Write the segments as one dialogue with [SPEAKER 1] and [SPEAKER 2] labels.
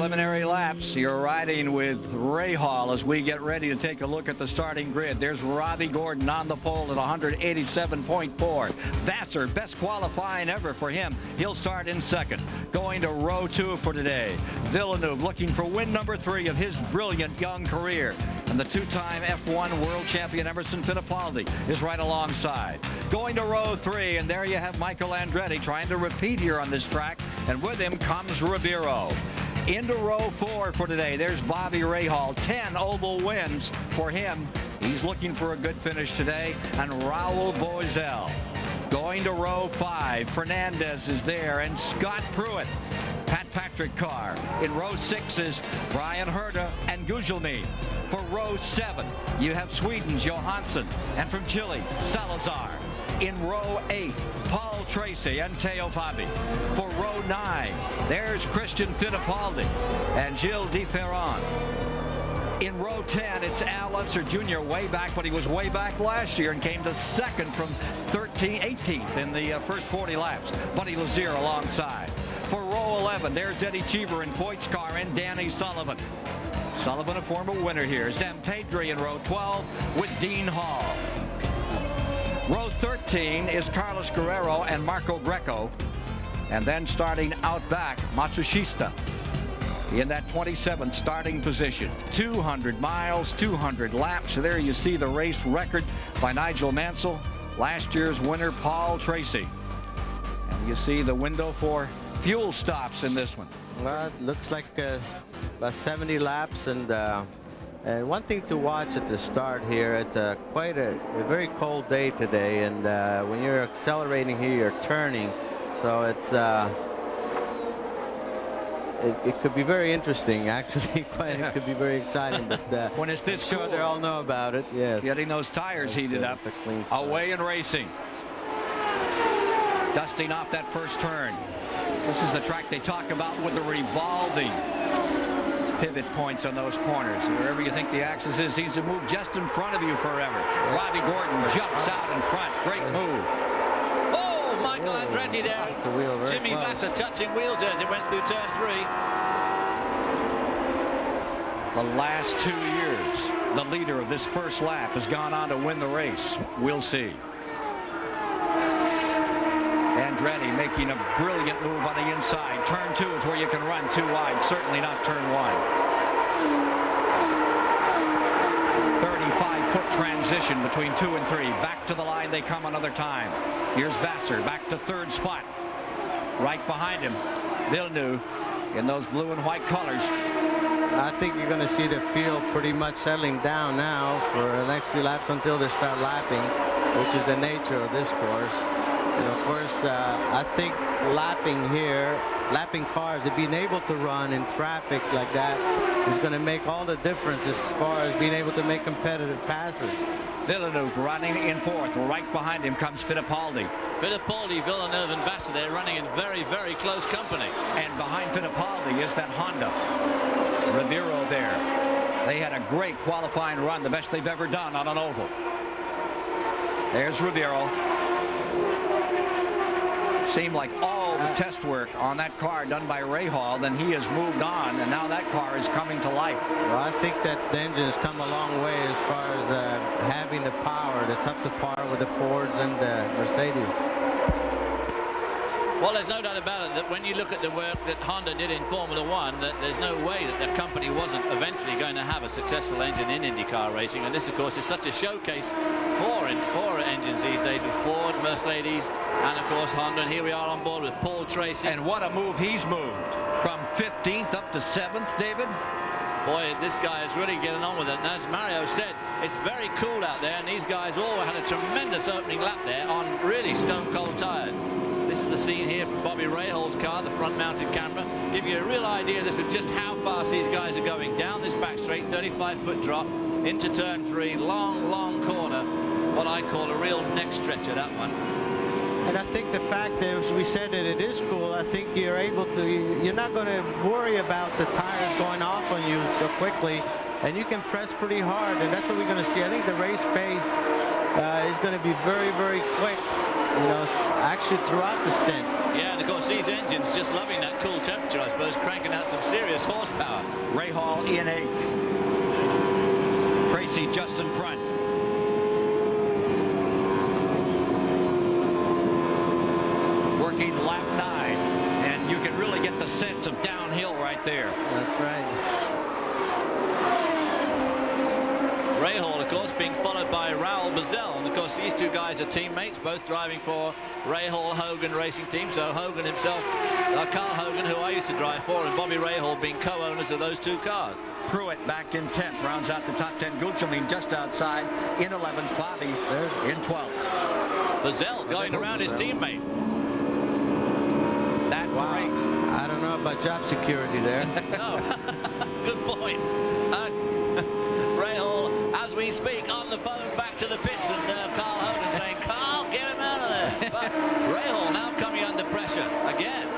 [SPEAKER 1] preliminary laps. You're riding with Ray Hall as we get ready to take a look at the starting grid. There's Robbie Gordon on the pole at 187.4. Vassar, best qualifying ever for him. He'll start in second. Going to row 2 for today. Villeneuve looking for win number 3 of his brilliant young career. And the two-time F1 world champion Emerson Fittipaldi is right alongside. Going to row 3, and there you have Michael Andretti trying to repeat here on this track. And with him comes Ribeiro. Into row 4 for today. There's Bobby Rahal. 10 oval wins for him. He's looking for a good finish today. And Raul Boesel. Going to row 5. Fernandez is there. And Scott Pruitt. Pat Patrick car. In row 6 is Brian Herta and Gugelmin. For row 7, you have Sweden's Johansson. And from Chile, Salazar. In row 8, Paul Tracy and Teo Fabi. For row 9, there's Christian Fittipaldi and Gilles de Ferran. In row 10, it's Al Unser Jr. way back, but he was way back last year and came to second from 18th in the first 40 laps. Buddy Lazier alongside. For row 11, there's Eddie Cheever in Poit's car and Danny Sullivan. Sullivan, a former winner here. Zem Pedri in row 12 with Dean Hall. Row 13 is Carlos Guerrero and Marco Greco. And then starting out back, Matsushita in that 27th starting position. 200 miles, 200 laps. There you see the race record by Nigel Mansell. Last year's winner, Paul Tracy. And you see the window for fuel stops in this one.
[SPEAKER 2] Well, it looks like about 70 laps, and one thing to watch at the start here, it's quite a very cold day today, and when you're accelerating here, you're turning, so it's it could be very interesting, actually. It could be very exciting, but
[SPEAKER 1] when it's this cool,
[SPEAKER 2] they all know about it. Yes,
[SPEAKER 1] getting those tires heated up, away and racing, dusting off that first turn. This is the track they talk about with the revolving pivot points on those corners. Wherever you think the axis is, seems to move just in front of you forever. Robbie Gordon jumps out in front. Great move.
[SPEAKER 3] Oh, Michael Andretti there. Jimmy Vassar touching wheels as it went through turn 3.
[SPEAKER 1] The last 2 years, the leader of this first lap has gone on to win the race. We'll see. Andretti making a brilliant move on the inside. Turn 2 is where you can run 2 wide. Certainly not turn 1. 35-foot transition between 2 and 3. Back to the line they come another time. Here's Vassar back to 3rd spot. Right behind him, Villeneuve in those blue and white colors.
[SPEAKER 2] I think you're going to see the field pretty much settling down now for the next few laps until they start lapping, which is the nature of this course. And of course, I think lapping cars, and being able to run in traffic like that is going to make all the difference as far as being able to make competitive passes.
[SPEAKER 1] Villeneuve running in 4th. Right behind him comes Fittipaldi.
[SPEAKER 3] Fittipaldi, Villeneuve, and Vassar, they're running in very, very close company.
[SPEAKER 1] And behind Fittipaldi is that Honda. Ribeiro there. They had a great qualifying run, the best they've ever done on an oval. There's Ribeiro. Seemed like all the test work on that car done by Rahal, then he has moved on, and now that car is coming to life.
[SPEAKER 2] Well, I think that the engine has come a long way as far as having the power that's up to par with the Fords and the Mercedes.
[SPEAKER 3] Well, there's no doubt about it that when you look at the work that Honda did in Formula One, that there's no way that the company wasn't eventually going to have a successful engine in IndyCar racing. And this, of course, is such a showcase for engines these days with Ford, Mercedes, and of course Honda. And here we are on board with Paul Tracy.
[SPEAKER 1] And what a move he's moved from 15th up to 7th, David.
[SPEAKER 3] Boy, this guy is really getting on with it. And as Mario said, it's very cool out there, and these guys all had a tremendous opening lap there on really stone-cold tires. This is the scene here from Bobby Rahal's car, the front-mounted camera. Give you a real idea this of just how fast these guys are going down this back straight, 35-foot drop into turn 3, long corner. What I call a real neck stretcher, that one.
[SPEAKER 2] And I think the fact that, as we said, that it is cool, I think you're able to, you're not going to worry about the tires going off on you so quickly, and you can press pretty hard, and that's what we're going to see. I think the race pace is going to be very, very quick, you know, actually throughout the stint.
[SPEAKER 3] Yeah, and of course these engines just loving that cool temperature, I suppose, cranking out some serious tremendous horsepower.
[SPEAKER 1] Rahal in 8th. Tracy just in front. Working lap 9, and you can really get the sense of downhill right there.
[SPEAKER 2] That's right.
[SPEAKER 3] Rahal, of course, being followed by Raoul Boesel, and of course these two guys are teammates, both driving for Rahal Hogan Racing Team. So Hogan himself, Carl Hogan, who I used to drive for, and Bobby Rahal being co-owners of those two cars.
[SPEAKER 1] Pruitt back in 10th, rounds out the top 10. Gugelmin just outside in 11th. Bobby in 12th.
[SPEAKER 3] Boesel going around his teammate.
[SPEAKER 1] That break.
[SPEAKER 2] I don't know about job security there.
[SPEAKER 3] No, good point. Rahal, as we speak, on the phone back to the pits, and Carl Hogan saying, "Carl, get him out of there." But Rahal now coming under pressure again.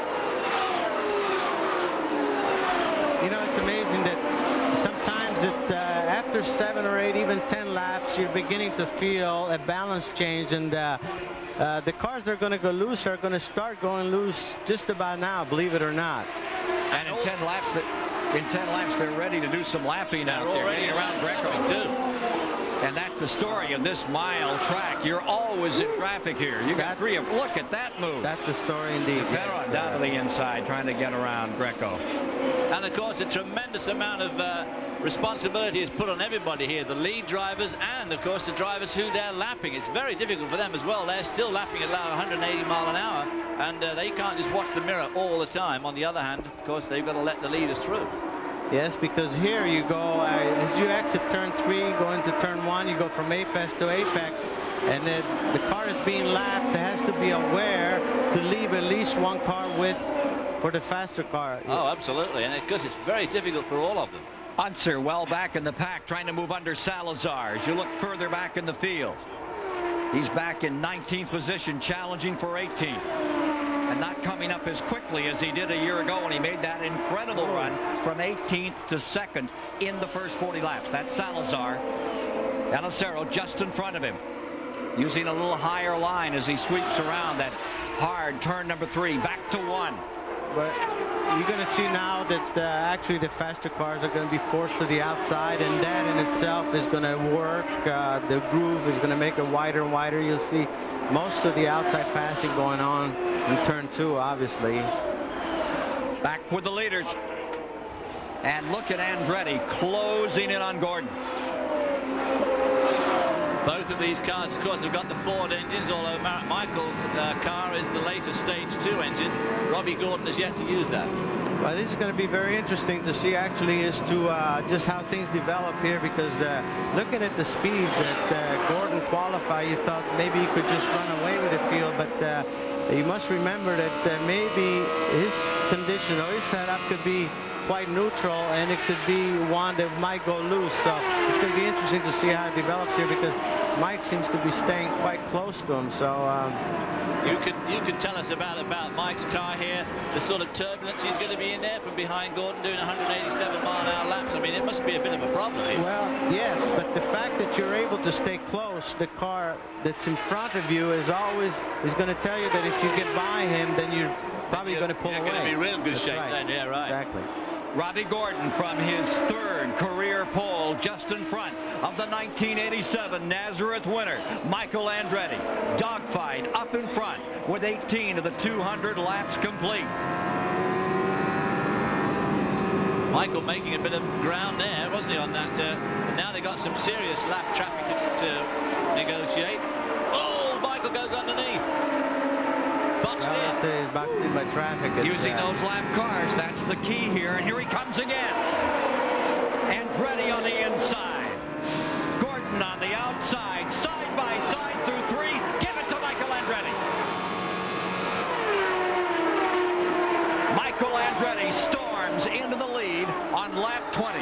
[SPEAKER 2] You know, it's amazing that sometimes after 7 or 8, even 10 laps, you're beginning to feel a balance change, and the cars that are going to go loose are going to start going loose just about now, believe it or not.
[SPEAKER 1] And in 10 laps, they're ready to do some lapping out there,
[SPEAKER 3] already
[SPEAKER 1] around Greco
[SPEAKER 3] too.
[SPEAKER 1] And that's the story of this mile track. You're always in traffic here. You got 3 of them. Look at that move.
[SPEAKER 2] That's the story indeed.
[SPEAKER 1] Yes. Down to the inside, trying to get around Greco.
[SPEAKER 3] And of course, a tremendous amount of responsibility is put on everybody here, the lead drivers and of course the drivers who they're lapping. It's very difficult for them as well. They're still lapping at about 180 mile an hour, and they can't just watch the mirror all the time. On the other hand, of course, they've got to let the leaders through.
[SPEAKER 2] Yes, because here you go, as you exit turn 3, go into turn 1, you go from apex to apex, and then the car is being lapped. It has to be aware to leave at least one car with for the faster car.
[SPEAKER 3] Oh, absolutely, and of course it's very difficult for all of them.
[SPEAKER 1] Unser well back in the pack, trying to move under Salazar as you look further back in the field. He's back in 19th position, challenging for 18th. And not coming up as quickly as he did a year ago when he made that incredible run from 18th to 2nd in the first 40 laps. That's Salazar. Elisero just in front of him, using a little higher line as he sweeps around that hard turn number 3, back to 1.
[SPEAKER 2] But you're going to see now that actually the faster cars are going to be forced to the outside, and that in itself is going to work. The groove is going to make it wider and wider. You'll see most of the outside passing going on in turn 2, obviously.
[SPEAKER 1] Back with the leaders. And look at Andretti closing in on Gordon.
[SPEAKER 3] Both of these cars, of course, have got the Ford engines, although Michael's car is the later stage 2 engine. Robbie Gordon has yet to use that.
[SPEAKER 2] Well, this is going to be very interesting to see actually as to just how things develop here, because looking at the speed that Gordon qualified, you thought maybe he could just run away with the field, but you must remember that maybe his condition or his setup could be quite neutral, and it could be one that might go loose. So it's going to be interesting to see how it develops here, because Mike seems to be staying quite close to him. So
[SPEAKER 3] you could tell us about Mike's car here, the sort of turbulence he's going to be in there from behind Gordon doing 187 mile an hour laps. I mean, it must be a bit of a problem here.
[SPEAKER 2] Well, yes, but the fact that you're able to stay close, the car that's in front of you is going to tell you that if you get by him, then you're probably going to pull away.
[SPEAKER 3] You're going to be real good shape then. Yeah, right.
[SPEAKER 2] Exactly.
[SPEAKER 1] Robbie Gordon from his 3rd career pole, just in front of the 1987 Nazareth winner, Michael Andretti. Dogfight up in front with 18 of the 200 laps complete.
[SPEAKER 3] Michael making a bit of ground there, wasn't he, on that? Now they got some serious lap traffic to negotiate. Oh, Michael goes underneath. Boxed in.
[SPEAKER 2] It's boxed in by traffic.
[SPEAKER 1] Using those lap cars, that's the key here, and here he comes again. Andretti on the inside. Gordon on the outside, side by side through 3. Give it to Michael Andretti. Michael Andretti storms into the lead on lap 20.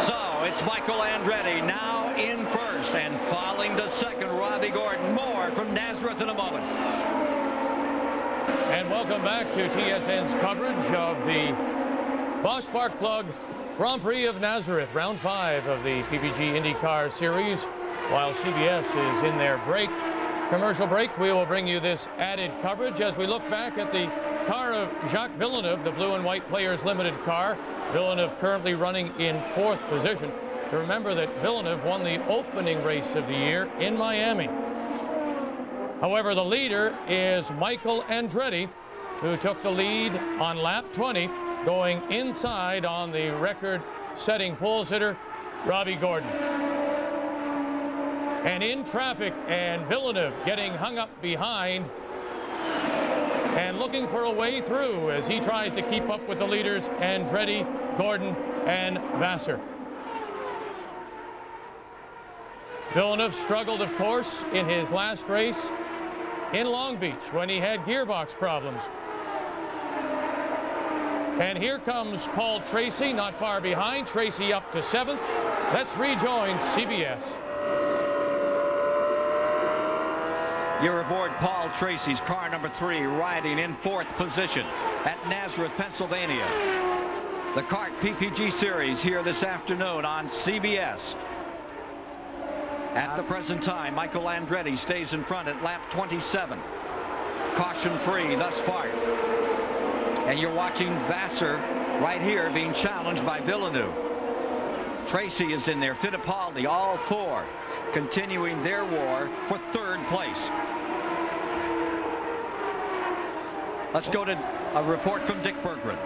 [SPEAKER 1] So it's Michael Andretti now in first, and falling to second, Robbie Gordon. More from Nazareth in a moment.
[SPEAKER 4] And welcome back to TSN's coverage of the Bosch Spark Plug Grand Prix of Nazareth, round 5 of the PPG IndyCar Series. While CBS is in their break, commercial break, we will bring you this added coverage as we look back at the car of Jacques Villeneuve, the blue and white Players Limited car. Villeneuve currently running in 4th position. To remember that Villeneuve won the opening race of the year in Miami. However, the leader is Michael Andretti, who took the lead on lap 20, going inside on the record-setting pole sitter, Robbie Gordon. And in traffic, and Villeneuve getting hung up behind and looking for a way through as he tries to keep up with the leaders, Andretti, Gordon, and Vassar. Villeneuve struggled, of course, in his last race in Long Beach when he had gearbox problems. And here comes Paul Tracy, not far behind. Tracy up to 7th. Let's rejoin CBS.
[SPEAKER 1] You're aboard Paul Tracy's car number 3, riding in 4th position at Nazareth, Pennsylvania. The CART PPG Series here this afternoon on CBS. At the present time, Michael Andretti stays in front at lap 27. Caution free thus far. And you're watching Vassar right here being challenged by Villeneuve. Tracy is in there, Fittipaldi, all 4 continuing their war for 3rd place. Let's go to a report from Dick Berggren.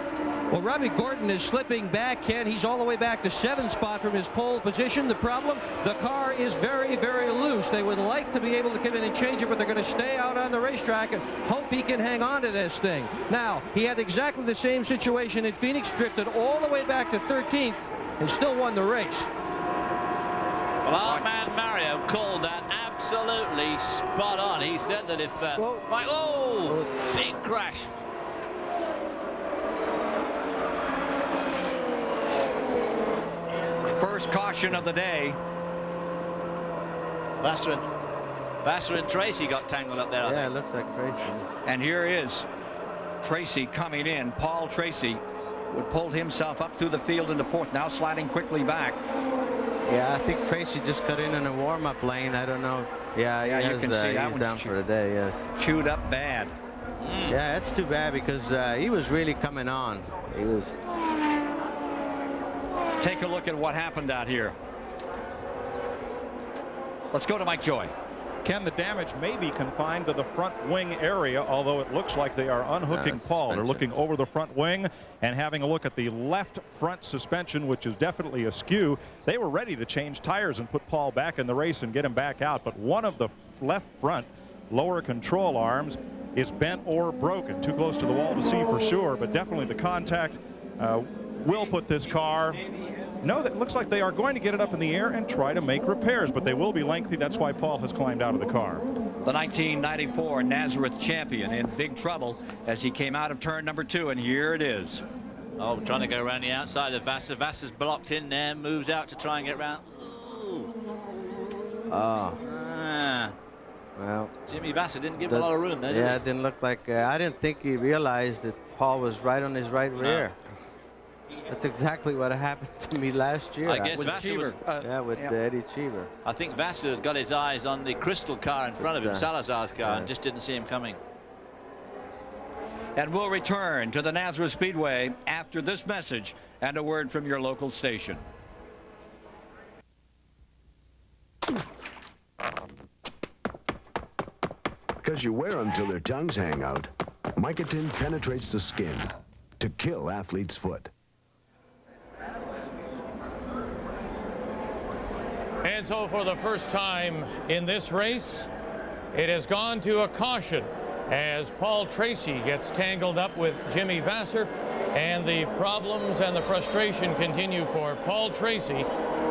[SPEAKER 5] Well, Robbie Gordon is slipping back, Ken. He's all the way back to 7th spot from his pole position. The problem, the car is very, very loose. They would like to be able to come in and change it, but they're going to stay out on the racetrack and hope he can hang on to this thing. Now, he had exactly the same situation in Phoenix, drifted all the way back to 13th and still won the race.
[SPEAKER 3] Well, our man Mario called that absolutely spot on. He said that if big crash.
[SPEAKER 1] First caution of the day.
[SPEAKER 3] Vassar and Tracy got tangled up there.
[SPEAKER 2] Yeah, it looks like Tracy.
[SPEAKER 1] And here is Tracy coming in. Paul Tracy would pull himself up through the field into 4th, now sliding quickly back.
[SPEAKER 2] Yeah, I think Tracy just cut in a warm-up lane. I don't know. Yeah,
[SPEAKER 1] you can see that
[SPEAKER 2] he's down for the day, yes.
[SPEAKER 1] Chewed up bad.
[SPEAKER 2] Yeah, that's too bad because he was really coming on. He was.
[SPEAKER 1] Take a look at what happened out here. Let's go to Mike Joy.
[SPEAKER 6] Ken, the damage may be confined to the front wing area, although it looks like they are unhooking Paul. They're looking over the front wing and having a look at the left front suspension, which is definitely askew. They were ready to change tires and put Paul back in the race and get him back out, but one of the left front lower control arms is bent or broken. Too close to the wall to see for sure, but definitely the contact will put this car. No, that looks like they are going to get it up in the air and try to make repairs, but they will be lengthy. That's why Paul has climbed out of the car.
[SPEAKER 1] The 1994 Nazareth champion in big trouble as he came out of turn number 2, and here it is.
[SPEAKER 3] Oh, trying to go around the outside of Vassar. Vassar's blocked in there, moves out to try and get around.
[SPEAKER 2] Well,
[SPEAKER 3] Jimmy Vassar didn't give him a lot of room there, did he?
[SPEAKER 2] Yeah, it didn't look like. I didn't think he realized that Paul was right on his right rear. That's exactly what happened to me last year.
[SPEAKER 3] I guess Vassar was,
[SPEAKER 2] Eddie Cheever.
[SPEAKER 3] I think Vassar had got his eyes on the crystal car in front of him, Salazar's car, and just didn't see him coming.
[SPEAKER 1] And we'll return to the Nazareth Speedway after this message and a word from your local station.
[SPEAKER 7] Because you wear them till their tongues hang out, Micotin penetrates the skin to kill athlete's foot.
[SPEAKER 4] And so for the first time in this race, it has gone to a caution as Paul Tracy gets tangled up with Jimmy Vassar, and the problems and the frustration continue for Paul Tracy.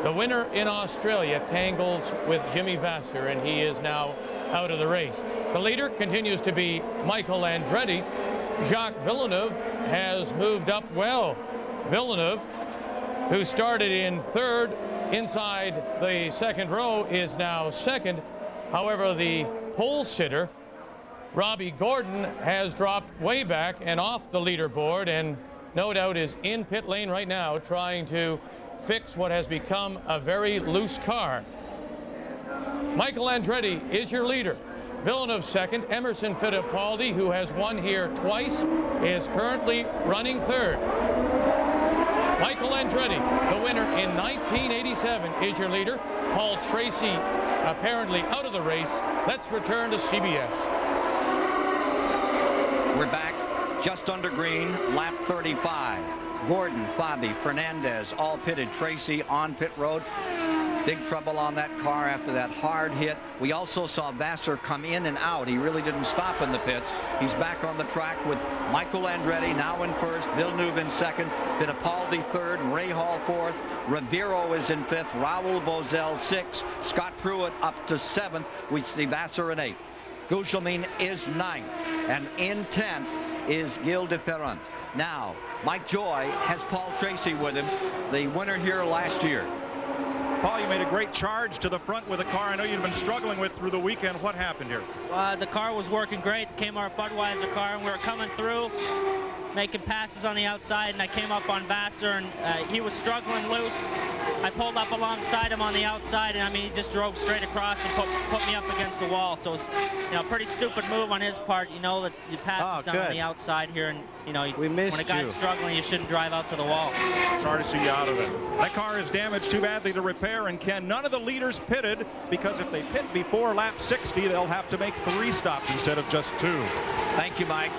[SPEAKER 4] The winner in Australia tangles with Jimmy Vassar, and he is now out of the race. The leader continues to be Michael Andretti. Jacques Villeneuve has moved up well. Villeneuve, who started in 3rd inside the 2nd row, is now 2nd. However, the pole sitter, Robbie Gordon, has dropped way back and off the leaderboard, and no doubt is in pit lane right now trying to fix what has become a very loose car. Michael Andretti is your leader. Villeneuve second. Emerson Fittipaldi, who has won here twice, is currently running third. Michael Andretti, the winner in 1987, is your leader. Paul Tracy apparently out of the race. Let's return to CBS.
[SPEAKER 1] We're back just under green, lap 35. Gordon, Fabi, Fernandez, all pitted. Tracy on pit road. Big trouble on that car after that hard hit. We also saw Vassar come in and out. He really didn't stop in the pits. He's back on the track with Michael Andretti now in first, Villeneuve in second, Fittipaldi third, Ray Hall fourth, Ribeiro is in fifth, Raul Boesel sixth, Scott Pruitt up to seventh. We see Vassar in eighth. Gugelmin is ninth, and in 10th is Gil de Ferrand. Now, Mike Joy has Paul Tracy with him, the winner here last year.
[SPEAKER 6] Paul, you made a great charge to the front with a car I know you've been struggling with through the weekend. What happened here?
[SPEAKER 8] The car was working great. It came our Budweiser car, and we were coming through, making passes on the outside, and I came up on Vassar, and he was struggling loose. I pulled up alongside him on the outside, and I mean, he just drove straight across and put me up against the wall. So it's, you know, a pretty stupid move on his part. You know that the pass is down on the outside here, and you know, when a guy's struggling, you shouldn't drive out to the wall.
[SPEAKER 6] Sorry to see you out of it. That car is damaged too badly to repair, and Ken, none of the leaders pitted, because if they pit before lap 60, they'll have to make 3 stops instead of just 2.
[SPEAKER 1] Thank you, Mike.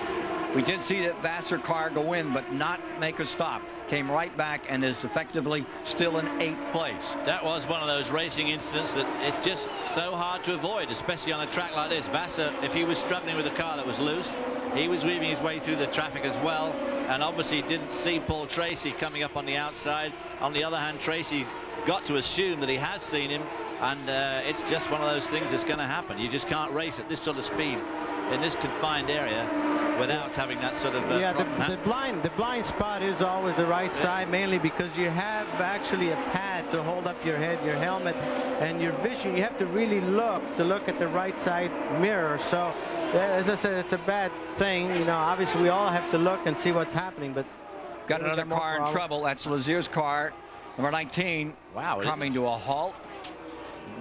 [SPEAKER 1] We did see that Vassar car go in, but not make a stop. Came right back and is effectively still in 8th place.
[SPEAKER 3] That was one of those racing incidents that it's just so hard to avoid, especially on a track like this. Vassar, if he was struggling with a car that was loose, he was weaving his way through the traffic as well, and obviously didn't see Paul Tracy coming up on the outside. On the other hand, Tracy got to assume that he has seen him, and it's just one of those things that's going to happen. You just can't race at this sort of speed in this confined area without having that sort of
[SPEAKER 2] the blind spot is always the right side, mainly because you have actually a pad to hold up your head, your helmet, and your vision. You have to really look at the right side mirror. So as I said, it's a bad thing. You know, obviously we all have to look and see what's happening, but
[SPEAKER 1] got another car in trouble. That's Lazier's car, number 19.
[SPEAKER 3] Wow,
[SPEAKER 1] coming to a halt.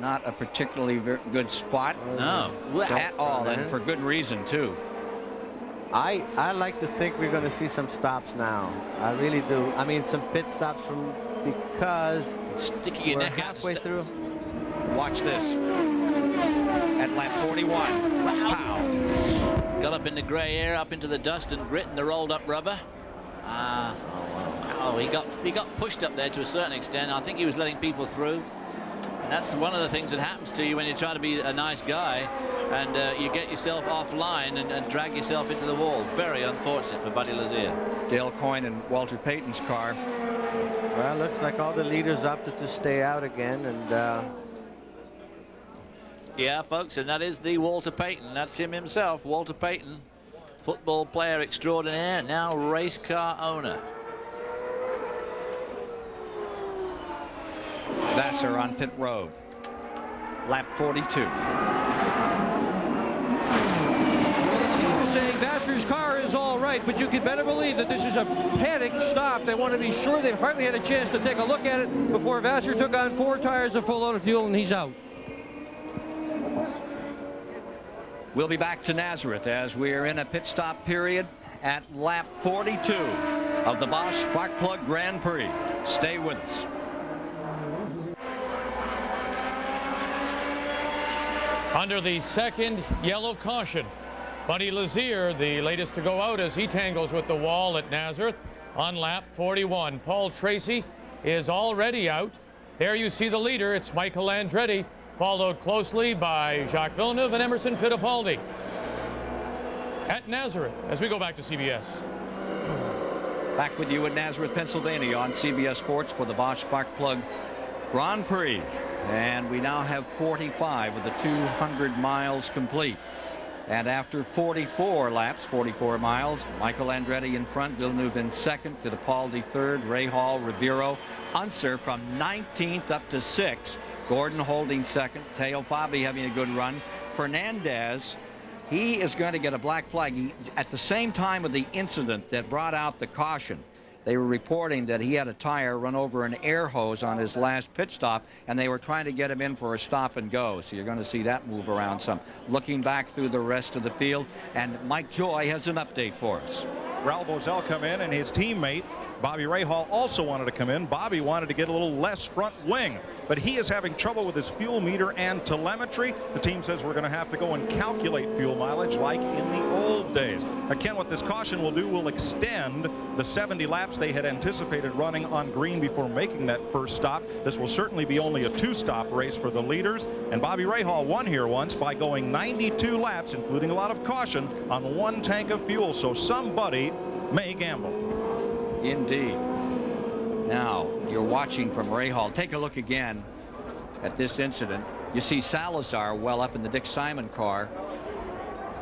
[SPEAKER 1] Not a particularly good spot.
[SPEAKER 3] No,
[SPEAKER 1] at all, and for good reason too.
[SPEAKER 2] I like to think we're going to see some stops now. I really do. I mean, some pit stops because
[SPEAKER 3] sticking your neck out
[SPEAKER 2] halfway through.
[SPEAKER 1] Watch this. At lap 41. Wow.
[SPEAKER 3] Got up in the gray air, up into the dust and grit and the rolled up rubber. Oh, he got pushed up there to a certain extent. I think he was letting people through. And that's one of the things that happens to you when you try to be a nice guy and you get yourself offline and drag yourself into the wall. Very unfortunate for Buddy Lazier.
[SPEAKER 1] Dale Coyne and Walter Payton's car.
[SPEAKER 2] Well, looks like all the leaders opted to stay out again, and
[SPEAKER 3] yeah, folks, and that is the Walter Payton. That's him himself, Walter Payton, football player extraordinaire, now race car owner.
[SPEAKER 1] Vassar on pit road. Lap 42.
[SPEAKER 5] Saying Vassar's car is all right, but you can better believe that this is a panicked stop. They want to be sure. They've hardly had a chance to take a look at it before Vassar took on 4 tires of full load of fuel, and he's out.
[SPEAKER 1] We'll be back to Nazareth as we're in a pit stop period at lap 42 of the Bosch Sparkplug Grand Prix. Stay with us.
[SPEAKER 4] Under the second yellow caution, Buddy Lazier, the latest to go out as he tangles with the wall at Nazareth on lap 41. Paul Tracy is already out. There you see the leader. It's Michael Andretti, followed closely by Jacques Villeneuve and Emerson Fittipaldi. At Nazareth, as we go back to CBS.
[SPEAKER 1] Back with you in Nazareth, Pennsylvania on CBS Sports for the Bosch Sparkplug Grand Prix. And we now have 45 of the 200 miles complete. And after 44 laps, 44 miles, Michael Andretti in front, Villeneuve in second, Fittipaldi third, Ray Hall, Ribeiro, Unser from 19th up to 6th, Gordon holding second, Teo Fabi having a good run. Fernandez, he is going to get a black flag. At the same time of the incident that brought out the caution, They were reporting that he had a tire run over an air hose on his last pit stop, and they were trying to get him in for a stop and go. So you're going to see that move around some. Looking back through the rest of the field, and Mike Joy has an update for us.
[SPEAKER 6] Raul Boesel come in, and his teammate Bobby Rahal also wanted to come in. Bobby wanted to get a little less front wing, but he is having trouble with his fuel meter and telemetry. The team says we're going to have to go and calculate fuel mileage like in the old days. Now, Ken, what this caution will do will extend the 70 laps they had anticipated running on green before making that first stop. This will certainly be only a 2-stop race for the leaders, and Bobby Rahal won here once by going 92 laps, including a lot of caution, on 1 tank of fuel. So somebody may gamble.
[SPEAKER 1] Indeed. Now you're watching from Rahal. Take a look again at this incident. You see Salazar well up in the Dick Simon car,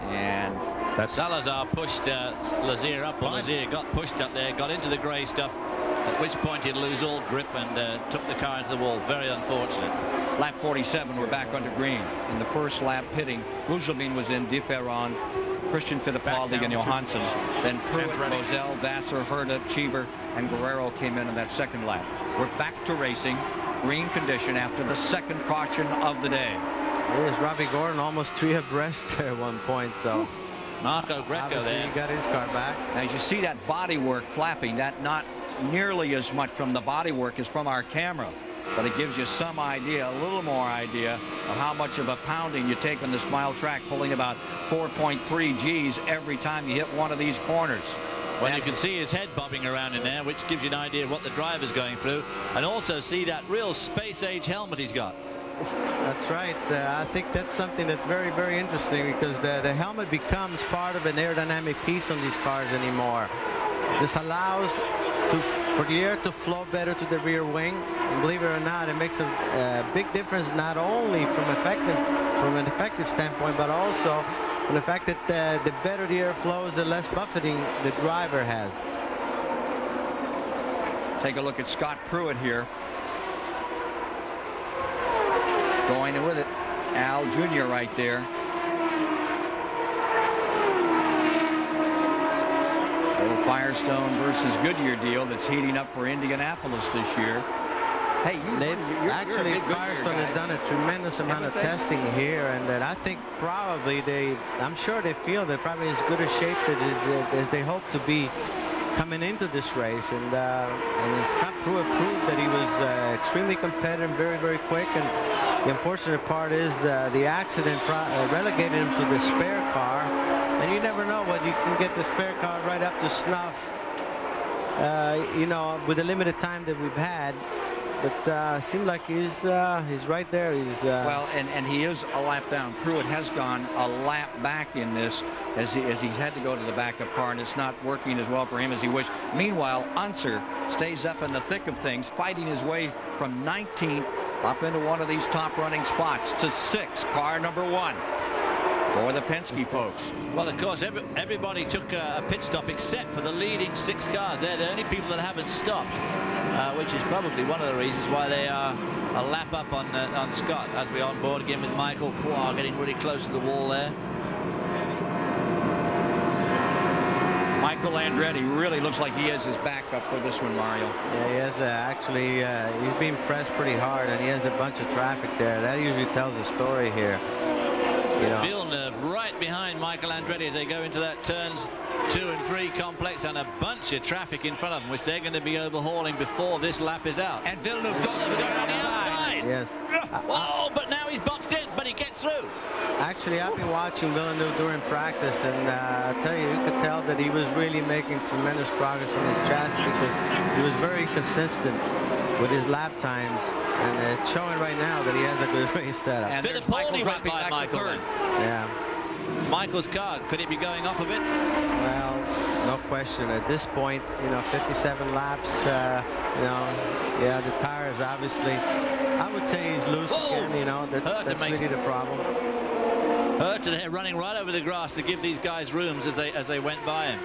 [SPEAKER 1] and
[SPEAKER 3] that Salazar pushed Lazier up. Well, Lazier got pushed up there, got into the gray stuff, at which point he'd lose all grip and took the car into the wall. Very unfortunate.
[SPEAKER 1] Lap 47, we're back under green. In the first lap pitting, Gugelmin was in, De Ferran, Christian Fittipaldi and Johansson. Then Pruitt, Boesel, Vassar, Herta, Cheever, and Guerrero came in that second lap. We're back to racing. Green condition after the second caution of the day.
[SPEAKER 2] There's Robbie Gordon almost 3 abreast at one point. So
[SPEAKER 3] Marco Greco there.
[SPEAKER 2] He got his car back.
[SPEAKER 1] As you see that bodywork flapping, that not nearly as much from the bodywork as from our camera. But it gives you some idea, a little more idea of how much of a pounding you take on this mile track, pulling about 4.3 Gs every time you hit one of these corners.
[SPEAKER 3] Well, you can see his head bobbing around in there, which gives you an idea of what the driver's going through, and also see that real space-age helmet he's got.
[SPEAKER 2] That's right. I think that's something that's very, very interesting, because the helmet becomes part of an aerodynamic piece on these cars anymore. This allows for the air to flow better to the rear wing. And believe it or not, it makes a big difference, not only from an effective standpoint, but also from the fact that the better the air flows, the less buffeting the driver has.
[SPEAKER 1] Take a look at Scott Pruitt here. Going with it. Al Jr. right there. Little Firestone versus Goodyear deal that's heating up for Indianapolis this year. Hey,
[SPEAKER 2] actually, Firestone has done a tremendous amount of testing here, and that I think probably I'm sure they feel they're probably as good a shape as they hope to be coming into this race. And Scott Pruitt proved that he was extremely competitive, very, very quick. And the unfortunate part is the accident relegated him to the spare car. And you never know whether you can get the spare car right up to snuff, you know, with the limited time that we've had. But seems like he's right there. He's
[SPEAKER 1] well, and he is a lap down. Pruitt has gone a lap back in this as he's had to go to the backup car, and it's not working as well for him as he wished. Meanwhile, Unser stays up in the thick of things, fighting his way from 19th up into one of these top running spots to 6th, car number 1 for the Penske folks.
[SPEAKER 3] Well, of course, everybody took a pit stop except for the leading 6 cars. They're the only people that haven't stopped, which is probably one of the reasons why they are a lap up on Scott. As we on board again with Michael Poir getting really close to the wall there.
[SPEAKER 1] Michael Andretti really looks like he has his back up for this one, Mario.
[SPEAKER 2] Yeah, he has actually he's being pressed pretty hard, and he has a bunch of traffic there. That usually tells a story here. You know.
[SPEAKER 3] Villeneuve right behind Michael Andretti as they go into that turns 2 and 3 complex, and a bunch of traffic in front of them, which they're going to be overhauling before this lap is out.
[SPEAKER 1] And Villeneuve goes to the outside.
[SPEAKER 2] Yes.
[SPEAKER 3] Oh, but now he's boxed in, but he gets through.
[SPEAKER 2] Actually, I've been watching Villeneuve during practice, and I tell you, you could tell that he was really making tremendous progress on his chassis, because he was very consistent with his lap times, and it's showing right now that he has a good race setup.
[SPEAKER 3] And Fittipaldi went by Michael.
[SPEAKER 2] Yeah.
[SPEAKER 3] Michael's car, could it be going off a bit?
[SPEAKER 2] Well, no question. At this point, you know, 57 laps, you know, yeah, the tires obviously, I would say he's loose again, you know, that's really the problem.
[SPEAKER 3] Herta there running right over the grass to give these guys rooms as they went by him.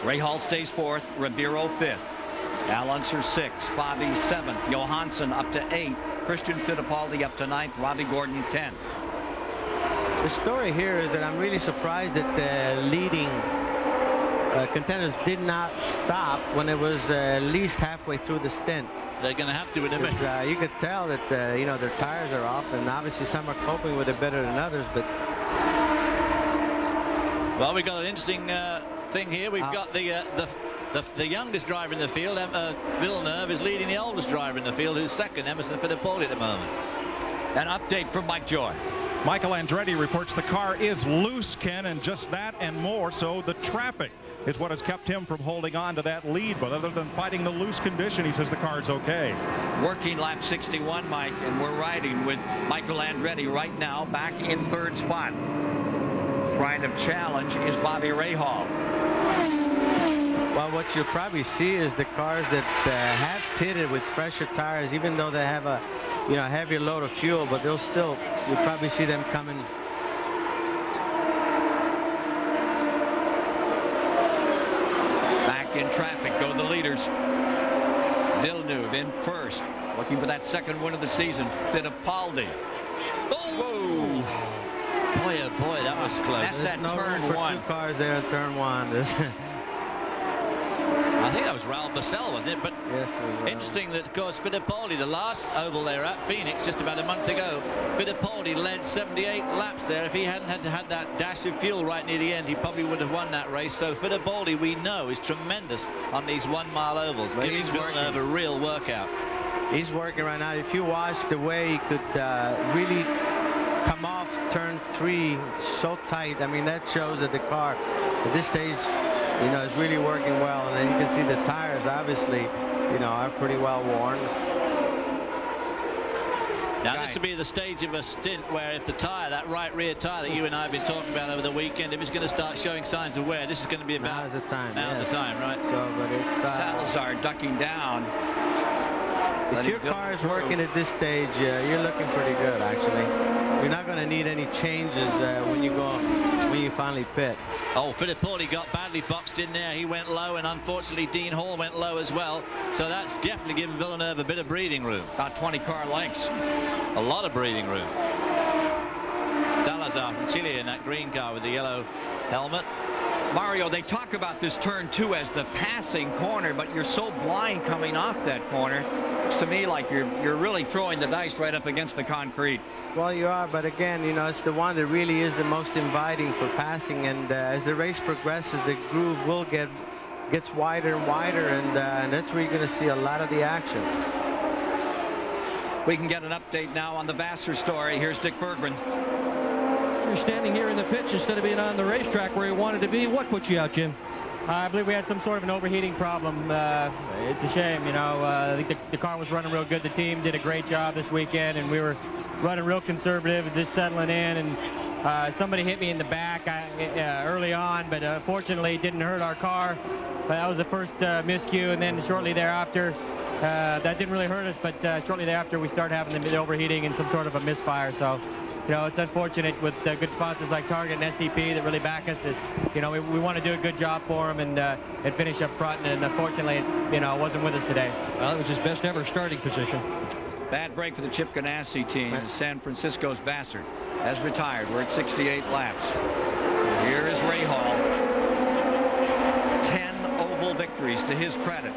[SPEAKER 1] Rahal stays 4th, Ribeiro 5th. Al Unser 6th, Fabi 7th, Johansson up to 8th, Christian Fittipaldi up to 9th, Robbie Gordon 10th.
[SPEAKER 2] The story here is that I'm really surprised that the leading contenders did not stop when it was at least halfway through the stint.
[SPEAKER 3] They're going to have to in a minute.
[SPEAKER 2] You could tell that you know, their tires are off, and obviously some are coping with it better than others. But
[SPEAKER 3] well, we've got an interesting thing here. We've got the youngest driver in the field. Villeneuve is leading the oldest driver in the field, who's second, Emerson Fittipaldi, at the moment.
[SPEAKER 1] An update from Mike Joy.
[SPEAKER 6] Michael Andretti reports the car is loose, Ken, and just that and more. So the traffic is what has kept him from holding on to that lead. But other than fighting the loose condition, he says the car's okay.
[SPEAKER 1] Working lap 61, Mike, and we're riding with Michael Andretti right now back in third spot. Trying to challenge is Bobby Rahal.
[SPEAKER 2] Well, what you'll probably see is the cars that have pitted with fresher tires, even though they have a heavier load of fuel, but they'll still, you'll probably see them coming.
[SPEAKER 1] Back in traffic go the leaders. Villeneuve in first, looking for that second win of the season. Fittipaldi. Oh, whoa.
[SPEAKER 3] Boy, oh boy, that was close.
[SPEAKER 1] That's that
[SPEAKER 2] no
[SPEAKER 1] turn
[SPEAKER 2] room for
[SPEAKER 1] one.
[SPEAKER 2] two cars there in turn one.
[SPEAKER 3] I think that was Raul Barcel, wasn't it? But
[SPEAKER 2] yes, it was
[SPEAKER 3] interesting that, of course, Fittipaldi, the last oval they were at, Phoenix, just about a month ago, Fittipaldi led 78 laps there. If he hadn't had that dash of fuel right near the end, he probably would have won that race. So Fittipaldi, we know, is tremendous on these 1 mile ovals, giving Villeneuve a real workout.
[SPEAKER 2] He's working right now. If you watch the way he could really come off turn 3 so tight, I mean, that shows that the car at this stage, you know, is really working well. And then you can see the tires, obviously, you know, are pretty well worn.
[SPEAKER 3] Now this will be the stage of a stint where if the tire, that right rear tire that you and I have been talking about over the weekend, if it's going to start showing signs of wear, this is going to be about
[SPEAKER 2] now's the time.
[SPEAKER 3] Now's the time, right?
[SPEAKER 2] So, but it's
[SPEAKER 1] Salazar ducking down.
[SPEAKER 2] if your car is working at this stage, you're looking pretty good, actually. You're not going to need any changes when you finally pit.
[SPEAKER 3] Oh, Fittipaldi got badly boxed in there. He went low, and unfortunately Dean Hall went low as well. So that's definitely given Villeneuve a bit of breathing room.
[SPEAKER 1] About 20 car lengths.
[SPEAKER 3] A lot of breathing room. Salazar from Chile in that green car with the yellow helmet.
[SPEAKER 1] Mario, they talk about this turn 2 as the passing corner, but you're so blind coming off that corner. Looks to me like you're really throwing the dice right up against the concrete.
[SPEAKER 2] Well, you are, but again, you know, it's the one that really is the most inviting for passing. And as the race progresses, the groove will gets wider and wider, and that's where you're going to see a lot of the action.
[SPEAKER 1] We can get an update now on the Vassar story. Here's Dick Berggren.
[SPEAKER 5] You're standing here in the pits instead of being on the racetrack where you wanted to be. What put you out, Jim?
[SPEAKER 9] I believe we had some sort of an overheating problem. It's a shame, you know. I think the car was running real good. The team did a great job this weekend, and we were running real conservative and just settling in. And somebody hit me in the back early on, but fortunately it didn't hurt our car. That was the first miscue, and then shortly thereafter, that didn't really hurt us, but shortly thereafter we started having the overheating and some sort of a misfire. So, you know, it's unfortunate with good sponsors like Target and SDP that really back us. You know, we want to do a good job for them and finish up front, and unfortunately, you know, it wasn't with us today.
[SPEAKER 5] Well, it was his best ever starting position.
[SPEAKER 1] Bad break for the Chip Ganassi team. San Francisco's Vassar has retired. We're at 68 laps. Here is Rahal. 10 oval victories to his credit.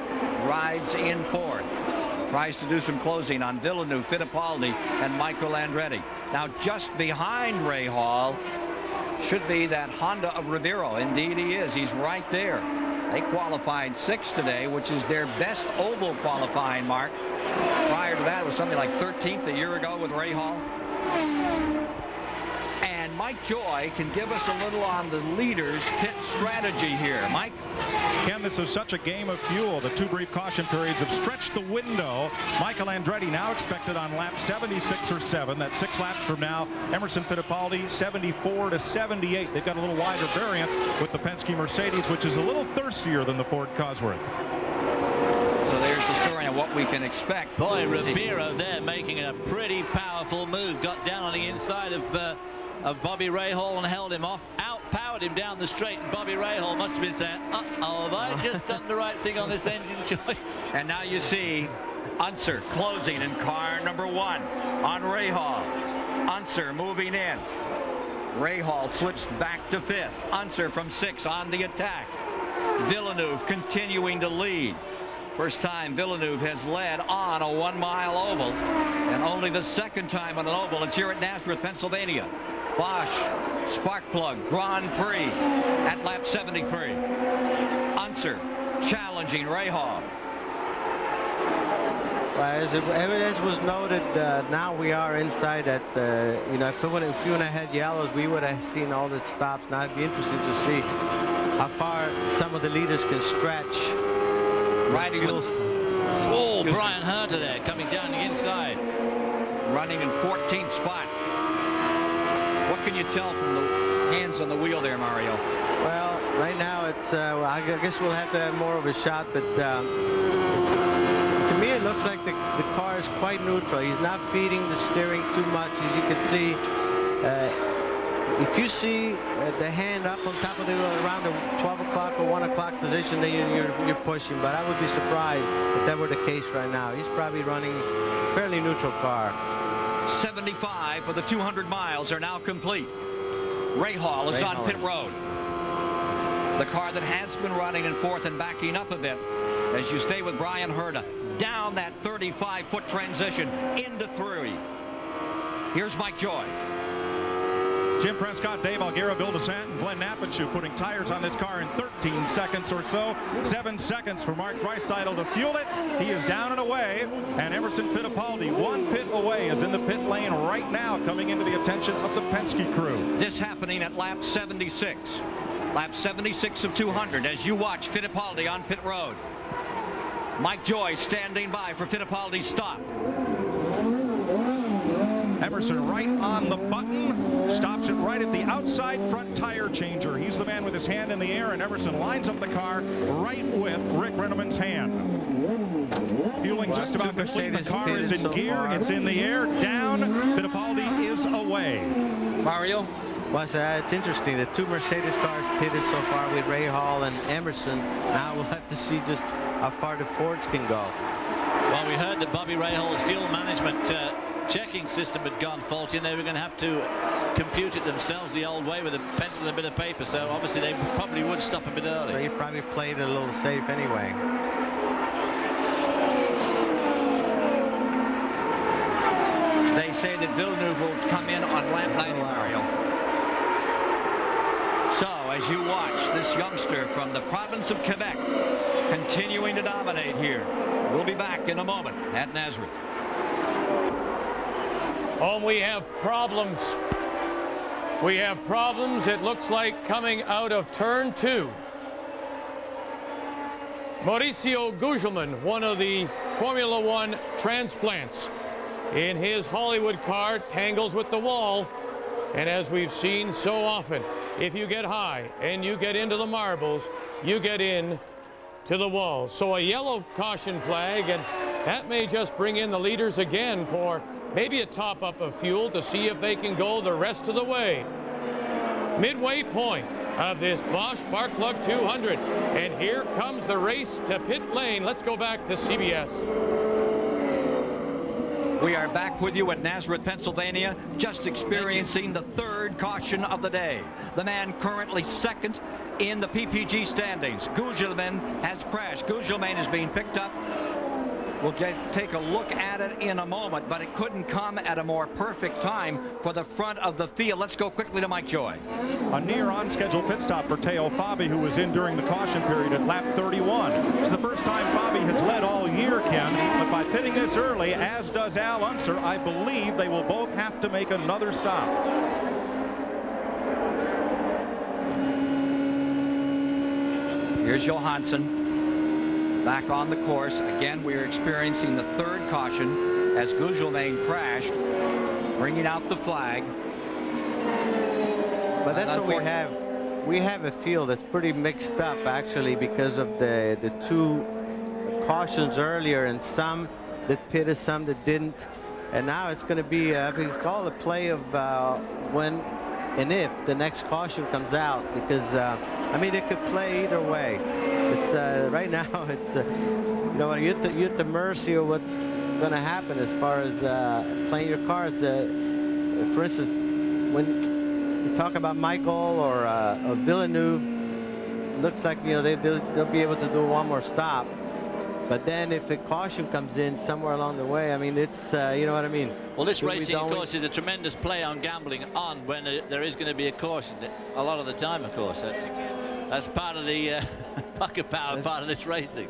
[SPEAKER 1] Rides in fourth. Tries to do some closing on Villeneuve, Fittipaldi, and Michael Andretti. Now just behind Rahal should be that Honda of Rivero. Indeed he is. He's right there. They qualified 6th today, which is their best oval qualifying mark. Prior to that, it was something like 13th a year ago with Rahal. And Mike Joy can give us a little on the leaders' pit strategy here. Mike?
[SPEAKER 6] Ken, this is such a game of fuel. The 2 brief caution periods have stretched the window. Michael Andretti now expected on lap 76 or 7. That's 6 laps from now. Emerson Fittipaldi 74 to 78. They've got a little wider variance with the Penske-Mercedes, which is a little thirstier than the Ford Cosworth.
[SPEAKER 1] So there's the story on what we can expect.
[SPEAKER 3] Boy, Ribeiro there making a pretty powerful move. Got down on the inside of Bobby Rahal and held him off. Outpowered him down the straight. Bobby Rahal must have been saying, uh-oh, have I just done the right thing on this engine choice?
[SPEAKER 1] And now you see Unser closing in car number 1 on Rahal. Unser moving in. Rahal switched back to 5th. Unser from 6 on the attack. Villeneuve continuing to lead. First time Villeneuve has led on a 1-mile oval, and only the second time on an oval. It's here at Nazareth, Pennsylvania. Bosch, Sparkplug, Grand Prix at lap 73. Unser challenging Rahal.
[SPEAKER 2] As was noted, now we are inside at, if you would have had yellows, we would have seen all the stops. Now it'd be interesting to see how far some of the leaders can stretch.
[SPEAKER 1] Riding with,
[SPEAKER 3] Brian Herter there coming down the inside.
[SPEAKER 1] Running in 14th spot. What can you tell from the hands on the wheel there, Mario?
[SPEAKER 2] Well, right now it's, I guess we'll have to have more of a shot, but to me it looks like the car is quite neutral. He's not feeding the steering too much, as you can see. If you see the hand up on top of the wheel around the 12 o'clock or 1 o'clock position, then you're pushing. But I would be surprised if that were the case right now. He's probably running a fairly neutral car.
[SPEAKER 1] 75 for the 200 miles are now complete. Rahal is on pit road. The car that has been running in fourth and backing up a bit as you stay with Brian Herta down that 35-foot transition into 3. Here's Mike Joy.
[SPEAKER 6] Jim Prescott, Dave Alguera, Bill DeSant, and Glenn Napichu putting tires on this car in 13 seconds or so. 7 seconds for Mark Dreisaitl to fuel it. He is down and away. And Emerson Fittipaldi, 1 pit away, is in the pit lane right now, coming into the attention of the Penske crew.
[SPEAKER 1] This happening at lap 76. Lap 76 of 200 as you watch Fittipaldi on pit road. Mike Joy standing by for Fittipaldi's stop.
[SPEAKER 6] Emerson right on the button, stops it right at the outside front tire changer. He's the man with his hand in the air, and Emerson lines up the car right with Rick Renneman's hand. Fueling just about complete. The car is in gear. It's in the air. Down. Fittipaldi is away.
[SPEAKER 3] Mario?
[SPEAKER 2] Well, it's interesting. The 2 Mercedes cars pitted so far with Rahal and Emerson. Now we'll have to see just how far the Fords can go.
[SPEAKER 3] Well, we heard that Bobby Rahal's fuel management checking system had gone faulty, and they were going to have to compute it themselves the old way with a pencil and a bit of paper. So obviously they probably would stop a bit early.
[SPEAKER 2] So he probably played it a little safe anyway.
[SPEAKER 1] They say that Villeneuve will come in on lap 90, Mario. So as you watch this youngster from the province of Quebec continuing to dominate here. We'll be back in a moment at Nazareth.
[SPEAKER 4] Oh, we have problems. We have problems, it looks like, coming out of turn 2. Mauricio Gugelmin, one of the Formula One transplants, in his Hollywood car, tangles with the wall. And as we've seen so often, if you get high and you get into the marbles, you get in to the wall. So a yellow caution flag, and that may just bring in the leaders again for maybe a top-up of fuel to see if they can go the rest of the way. Midway point of this Bosch Sparkplug 200. And here comes the race to pit lane. Let's go back to CBS.
[SPEAKER 1] We are back with you at Nazareth, Pennsylvania, just experiencing the 3rd caution of the day. The man currently 2nd in the PPG standings. Gugelmin has crashed. Gugelmin is being picked up. We'll take a look at it in a moment, but it couldn't come at a more perfect time for the front of the field. Let's go quickly to Mike Joy.
[SPEAKER 6] A near on-schedule pit stop for Teo Fabi, who was in during the caution period at lap 31. It's the first time Fabi has led all year, Ken, but by pitting this early, as does Al Unser, I believe they will both have to make another stop.
[SPEAKER 1] Here's Johansson back on the course. Again, we are experiencing the 3rd caution as Gugelmin crashed, bringing out the flag.
[SPEAKER 2] But that's what we have. We have a field that's pretty mixed up, actually, because of the 2 cautions earlier, and some that pitted, some that didn't. And now it's going to be, it's called a play of when and if the next caution comes out, because I mean, it could play either way. It's right now it's you know, you're at the mercy of what's going to happen as far as playing your cards. For instance, when you talk about Michael or Villeneuve, looks like, you know, they'll be able to do one more stop. But then if a caution comes in somewhere along the way, I mean, it's, you know what I mean?
[SPEAKER 3] Well, this racing, of course, is a tremendous play on gambling on when there is going to be a caution. A lot of the time, of course. That's part of the bucket power part of this racing.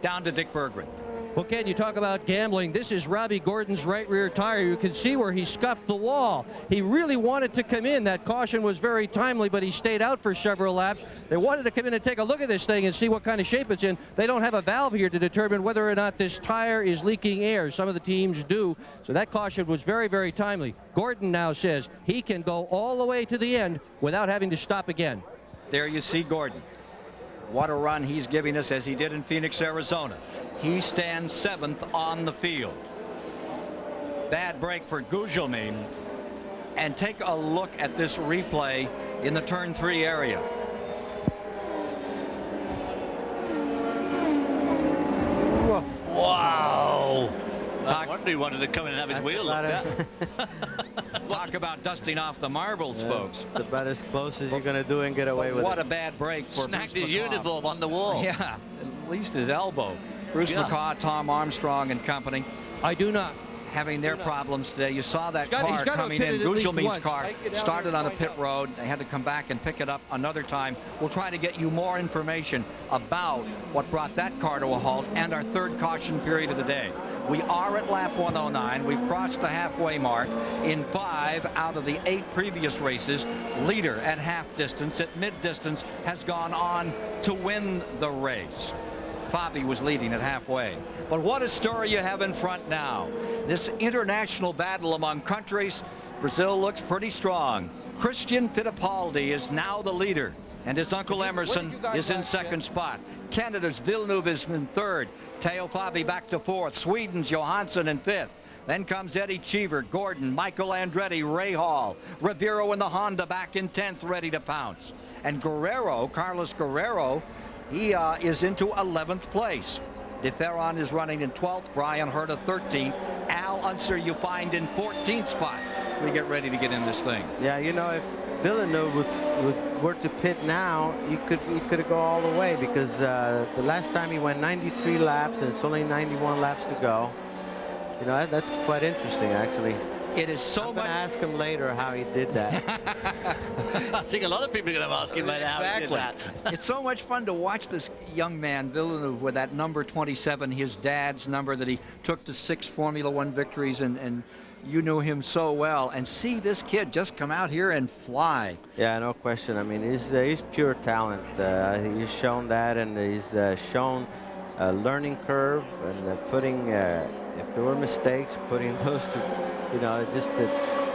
[SPEAKER 1] Down to Dick Berggren.
[SPEAKER 5] Well, Ken, you talk about gambling. This is Robbie Gordon's right rear tire. You can see where he scuffed the wall. He really wanted to come in. That caution was very timely, but he stayed out for several laps. They wanted to come in and take a look at this thing and see what kind of shape it's in. They don't have a valve here to determine whether or not this tire is leaking air. Some of the teams do. So that caution was very, very timely. Gordon now says he can go all the way to the end without having to stop again.
[SPEAKER 1] There you see Gordon. What a run he's giving us, as he did in Phoenix, Arizona. He stands 7th on the field. Bad break for Gugelmin. And take a look at this replay in the turn 3 area.
[SPEAKER 2] Whoa.
[SPEAKER 3] Wow. No wonder he wanted to come in and have his wheel looked at.
[SPEAKER 1] Talk about dusting off the marbles, folks.
[SPEAKER 2] It's about as close as you're going to do and get away with it.
[SPEAKER 1] What a bad break for
[SPEAKER 3] Snagged
[SPEAKER 1] Bruce
[SPEAKER 3] his
[SPEAKER 1] McCaw.
[SPEAKER 3] uniform on the wall.
[SPEAKER 1] Yeah, at least his elbow. Bruce McCaw, Tom Armstrong and company.
[SPEAKER 5] I do not.
[SPEAKER 1] Having their problems today. You saw that car
[SPEAKER 5] got
[SPEAKER 1] coming in. Gugelmin's car started on a pit
[SPEAKER 5] out.
[SPEAKER 1] road. They had to come back and pick it up another time. We'll try to get you more information about what brought that car to a halt and our third caution period of the day. We are at lap 109. We've crossed the halfway mark in 5 out of the 8 previous races. Leader at half distance, at mid distance, has gone on to win the race. Fabi was leading at halfway. But what a story you have in front now. This international battle among countries. Brazil looks pretty strong. Christian Fittipaldi is now the leader, and his uncle Emerson is in second spot. Canada's Villeneuve is in third. Teo Fabi back to fourth. Sweden's Johansson in fifth. Then comes Eddie Cheever, Gordon, Michael Andretti, Ray Hall. Rivero in the Honda back in 10th, ready to pounce. And Guerrero, Carlos Guerrero, he is into 11th place. De Ferran is running in 12th. Brian Herta 13th. Al Unser you find in 14th spot. We get ready to get in this thing.
[SPEAKER 2] Yeah, you know, if Villeneuve were to pit now, he could go all the way, because the last time he went 93 laps and it's only 91 laps to go. You know, that's quite interesting, actually.
[SPEAKER 1] It is so much.
[SPEAKER 2] I'm going to ask him later how he did that.
[SPEAKER 3] I think a lot of people are going to ask him later how he did that.
[SPEAKER 1] It's so much fun to watch this young man, Villeneuve, with that number 27, his dad's number that he took to 6 Formula One victories, and you knew him so well, and see this kid just come out here and fly.
[SPEAKER 2] Yeah, no question. I mean, he's pure talent. He's shown that, and he's shown a learning curve, and putting, if there were mistakes, putting those to, you know, just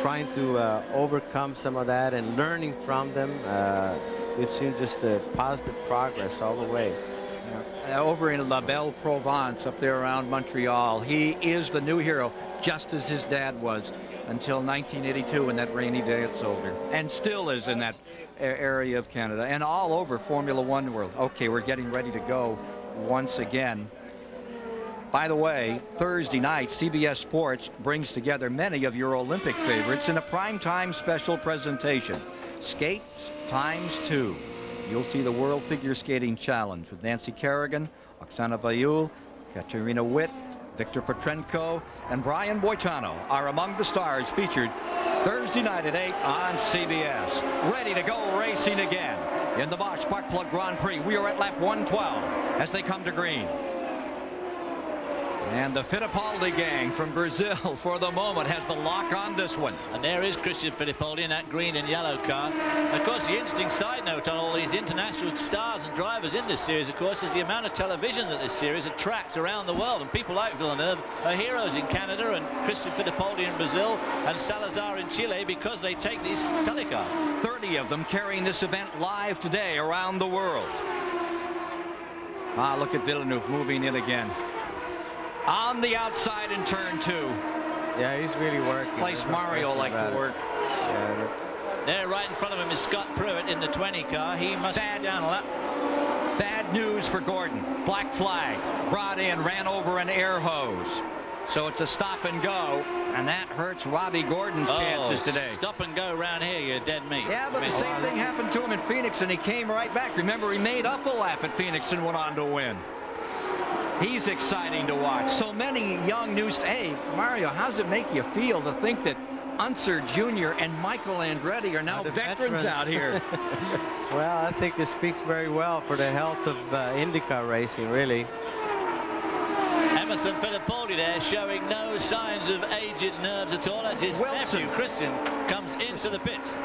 [SPEAKER 2] trying to overcome some of that and learning from them. We've seen just positive progress all the way.
[SPEAKER 1] Over in La Belle Provence, up there around Montreal, he is the new hero, just as his dad was until 1982 when that rainy day at Soldier, and still is in that area of Canada and all over Formula One world. Okay, we're getting ready to go once again. By the way, Thursday night, CBS Sports brings together many of your Olympic favorites in a primetime special presentation. Skates ×2. You'll see the World Figure Skating Challenge with Nancy Kerrigan, Oksana Bayul, Katerina Witt, Victor Petrenko, and Brian Boitano are among the stars featured Thursday night at 8 on CBS. Ready to go racing again in the Bosch Spark Plug Grand Prix. We are at lap 112 as they come to green. And the Fittipaldi gang from Brazil, for the moment, has the lock on this one.
[SPEAKER 3] And there is Christian Fittipaldi in that green and yellow car. And of course, the interesting side note on all these international stars and drivers in this series, of course, is the amount of television that this series attracts around the world. And people like Villeneuve are heroes in Canada, and Christian Fittipaldi in Brazil, and Salazar in Chile, because they take these telecasts.
[SPEAKER 1] 30 of them carrying this event live today around the world. Ah, look at Villeneuve moving in again. On the outside in turn 2.
[SPEAKER 2] Yeah, he's really working.
[SPEAKER 1] Place Mario like to work.
[SPEAKER 2] Yeah,
[SPEAKER 3] there, right in front of him is Scott Pruitt in the 20 car. He must be down a lap.
[SPEAKER 1] Bad news for Gordon. Black flag. Brought in, ran over an air hose. So it's a stop and go, and that hurts Robbie Gordon's chances today.
[SPEAKER 3] Stop and go around here, you're dead meat.
[SPEAKER 1] Yeah, but the same thing happened to him in Phoenix, and he came right back. Remember, he made up a lap at Phoenix and went on to win. He's exciting to watch. So many young new. Hey, Mario, how does it make you feel to think that Unser Jr. and Michael Andretti are now veterans out here?
[SPEAKER 2] Well, I think it speaks very well for the health of IndyCar racing, really.
[SPEAKER 3] Emerson Fittipaldi there showing no signs of aged nerves at all as his nephew Christian comes into the pits.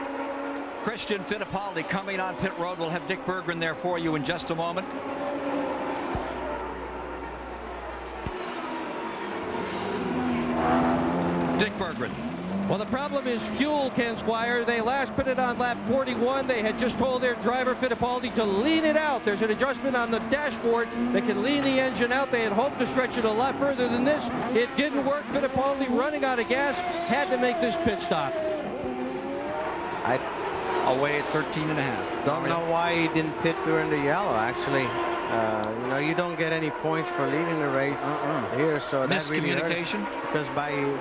[SPEAKER 1] Christian Fittipaldi coming on pit road. We'll have Dick Berggren there for you in just a moment. Dick Berggren.
[SPEAKER 5] Well, the problem is fuel, Ken Squire. They last pitted on lap 41. They had just told their driver, Fittipaldi, to lean it out. There's an adjustment on the dashboard that can lean the engine out. They had hoped to stretch it a lot further than this. It didn't work. Fittipaldi, running out of gas, had to make this pit stop.
[SPEAKER 1] Away at 13.5.
[SPEAKER 2] Don't know why he didn't pit during the yellow, actually. You know, you don't get any points for leading the race here, so that really
[SPEAKER 1] miscommunication.
[SPEAKER 2] Because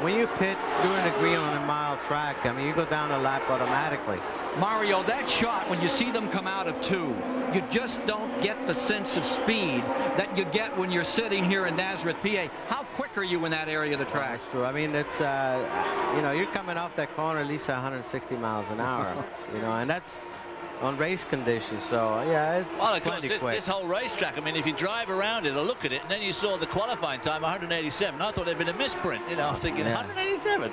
[SPEAKER 2] when you pit during the green on a mile track, I mean, you go down a lap automatically.
[SPEAKER 1] Mario, that shot, when you see them come out of 2, you just don't get the sense of speed that you get when you're sitting here in Nazareth, PA. How quick are you in that area of the track?
[SPEAKER 2] That's true. I mean, it's you know, you're coming off that corner at least 160 miles an hour. You know, and that's on race conditions. So yeah, it's
[SPEAKER 3] well, of course,
[SPEAKER 2] plenty quick.
[SPEAKER 3] this whole racetrack, I mean, if you drive around it or look at it and then you saw the qualifying time 187, I thought it'd been a misprint. You know, I'm thinking 187.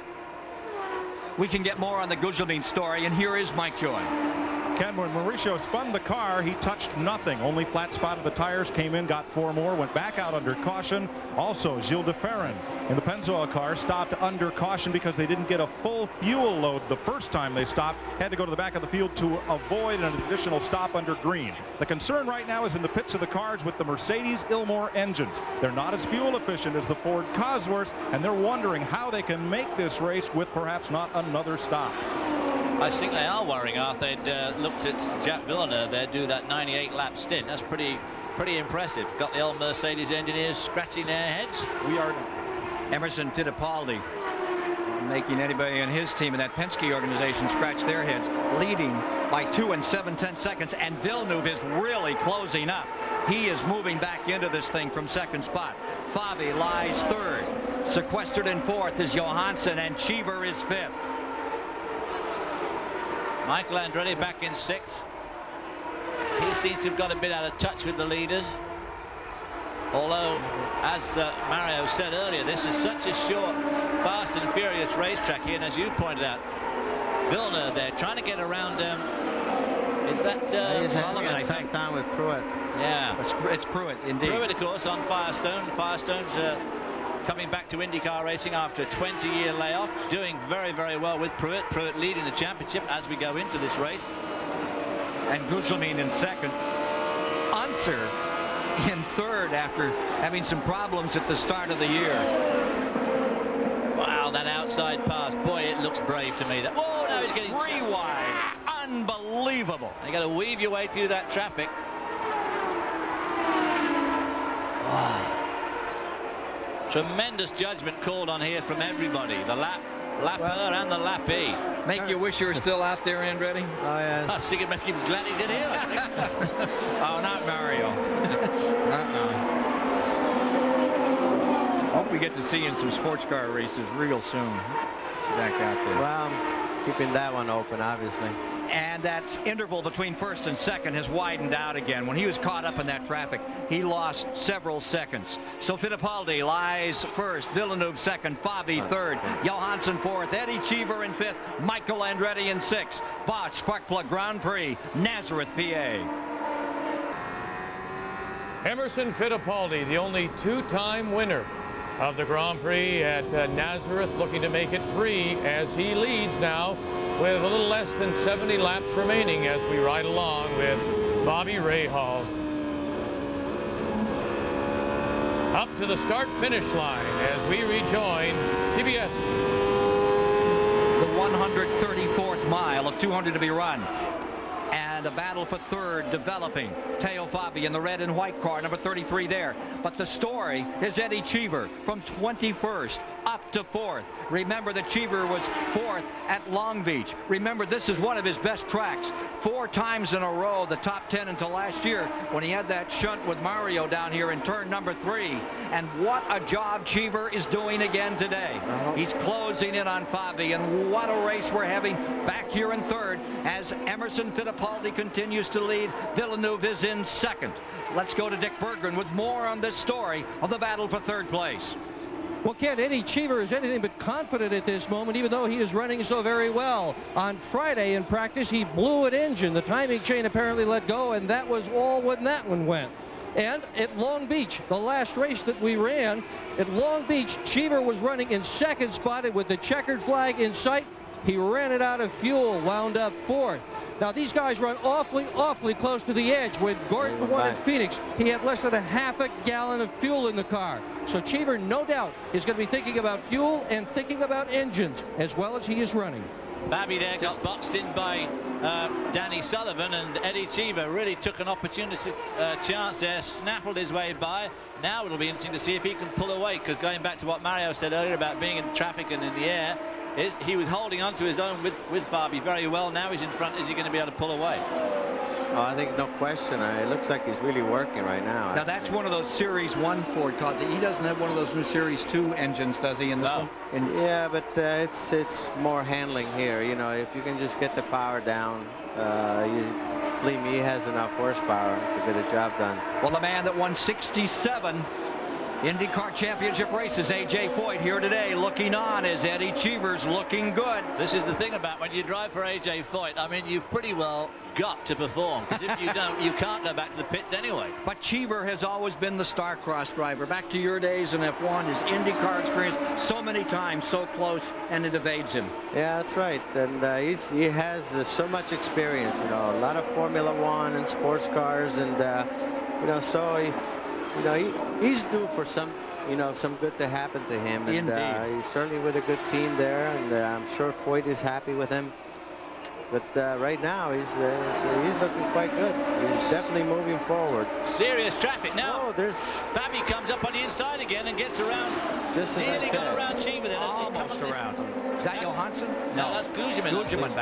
[SPEAKER 1] We can get more on the Guzelmin story, and here is Mike Joy.
[SPEAKER 6] Ken, when Mauricio spun the car, he touched nothing. Only flat spotted the tires, came in, got 4 more, went back out under caution. Also, Gilles de Ferran in the Pennzoil car stopped under caution because they didn't get a full fuel load the first time they stopped. Had to go to the back of the field to avoid an additional stop under green. The concern right now is in the pits of the cars with the Mercedes Ilmor engines. They're not as fuel efficient as the Ford Cosworths, and they're wondering how they can make this race with perhaps not another stop.
[SPEAKER 3] I think they are worrying after they'd looked at Jacques Villeneuve there do that 98-lap stint. That's pretty impressive. Got the old Mercedes engineers scratching their heads.
[SPEAKER 1] We are Emerson Fittipaldi making anybody in his team in that Penske organization scratch their heads, leading by 2 7/10 seconds, and Villeneuve is really closing up. He is moving back into this thing from second spot. Fabi lies third. Sequestered in fourth is Johansson, and Cheever is fifth.
[SPEAKER 3] Michael Andretti back in sixth. He seems to have got a bit out of touch with the leaders. Although, as Mario said earlier, this is such a short, fast and furious racetrack here, and as you pointed out, Villeneuve there trying to get around. Is that
[SPEAKER 2] Sullivan? I think time with Pruitt.
[SPEAKER 3] Yeah,
[SPEAKER 1] it's Pruitt indeed.
[SPEAKER 3] Pruitt, of course, on Firestone. Firestone's coming back to IndyCar racing after a 20-year layoff, doing very, very well with Pruitt. Pruitt leading the championship as we go into this race.
[SPEAKER 1] And Guzelmin in second. Unser in third after having some problems at the start of the year.
[SPEAKER 3] Wow, that outside pass. Boy, it looks brave to me. Oh, now he's getting
[SPEAKER 1] 3 wide. Unbelievable.
[SPEAKER 3] You got to weave your way through that traffic. Wow. Tremendous judgment called on here from everybody. The lapper and the lappee.
[SPEAKER 1] Make you wish you were still out there, Andretti?
[SPEAKER 2] Oh, yeah.
[SPEAKER 3] I think it'd make him glad he's in here.
[SPEAKER 1] Oh, not Mario. Hope we get to see in some sports car races real soon. Back out there.
[SPEAKER 2] Well, keeping that one open, obviously.
[SPEAKER 1] And that interval between first and second has widened out again. When he was caught up in that traffic, he lost several seconds. So Fittipaldi lies first, Villeneuve second, Fabi third, Johansson fourth, Eddie Cheever in fifth, Michael Andretti in sixth. Bosch Sparkplug Grand Prix, Nazareth, PA.
[SPEAKER 4] Emerson Fittipaldi, the only 2-time winner of the Grand Prix at Nazareth, looking to make it 3 as he leads now with a little less than 70 laps remaining as we ride along with Bobby Rahal. Up to the start-finish line as we rejoin CBS.
[SPEAKER 1] The 134th mile of 200 to be run. And and the battle for third developing. Teo Fabi in the red and white car, number 33 there. But the story is Eddie Cheever from 21st up to 4th. Remember that Cheever was 4th at Long Beach. Remember, this is one of his best tracks. 4 times in a row, the top 10 until last year when he had that shunt with Mario down here in turn number 3. And what a job Cheever is doing again today. He's closing in on Fabi, and what a race we're having back here in third as Emerson Fittipaldi continues to lead. Villeneuve is in second. Let's go to Dick Berggren with more on this story of the battle for third place.
[SPEAKER 5] Well, Ken, Eddie Cheever is anything but confident at this moment, even though he is running so very well. On Friday in practice, he blew an engine. The timing chain apparently let go, and that was all when that one went. And at Long Beach, the last race that we ran, at Long Beach, Cheever was running in second spot with the checkered flag in sight. He ran it out of fuel, wound up 4th. Now, these guys run awfully close to the edge. When Gordon won in Phoenix, he had less than a half a gallon of fuel in the car. So Cheever, no doubt, is going to be thinking about fuel and thinking about engines as well as he is running.
[SPEAKER 3] Fabi there got boxed in by Danny Sullivan, and Eddie Cheever really took an opportunity chance there, snaffled his way by. Now it'll be interesting to see if he can pull away, because going back to what Mario said earlier about being in traffic and in the air, he was holding on to his own with Fabi very well. Now he's in front. Is he going to be able to pull away?
[SPEAKER 2] Oh, I think no question. It looks like he's really working right now.
[SPEAKER 1] Now that's one of those Series 1 Ford cars. He doesn't have one of those new Series 2 engines, does he, in this one?
[SPEAKER 2] Yeah, but it's more handling here. You know, if you can just get the power down, believe me, he has enough horsepower to get the job done.
[SPEAKER 1] Well, the man that won 67 IndyCar Championship races, A.J. Foyt, here today looking on as Eddie Cheever's looking good.
[SPEAKER 3] This is the thing about when you drive for A.J. Foyt. I mean, you've pretty well got to perform, because if you don't, you can't go back to the pits anyway.
[SPEAKER 1] But Cheever has always been the star-crossed driver. Back to your days in F1, his IndyCar experience, so many times, so close, and it evades him.
[SPEAKER 2] Yeah, that's right. And he has so much experience, you know, a lot of Formula 1 and sports cars, and you know, so he's due for some good to happen to him. And he's certainly with a good team there, and I'm sure Foyt is happy with him. But right now, he's looking quite good. He's definitely moving forward.
[SPEAKER 3] Serious traffic now.
[SPEAKER 2] Oh, there's
[SPEAKER 3] Fabi comes up on the inside again and gets around.
[SPEAKER 2] Just as
[SPEAKER 3] nearly got around Cheever then.
[SPEAKER 1] Almost around. Is that Johansson?
[SPEAKER 3] No, that's Guzman.
[SPEAKER 1] Guzman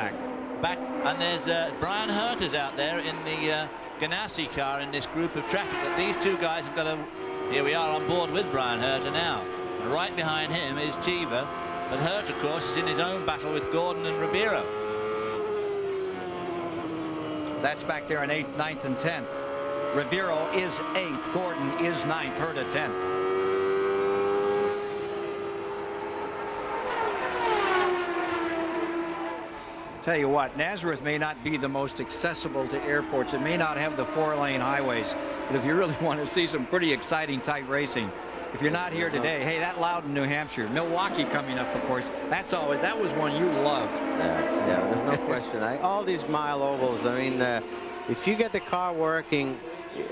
[SPEAKER 1] back.
[SPEAKER 3] And there's Brian Herters out there in the Ganassi car in this group of traffic. But these two guys have got to. Here we are on board with Brian Herter now. And right behind him is Cheever. But Herter, of course, is in his own battle with Gordon and Ribeiro.
[SPEAKER 1] That's back there in 8th, 9th, and 10th. Ribeiro is 8th. Gordon is 9th. Herta 10th. Tell you what, Nazareth may not be the most accessible to airports. It may not have the 4-lane highways. But if you really want to see some pretty exciting tight racing, if you're not here today, hey, that Loudon, New Hampshire, Milwaukee coming up, of course. That was one you loved.
[SPEAKER 2] Yeah, there's no question. All these mile ovals. I mean, if you get the car working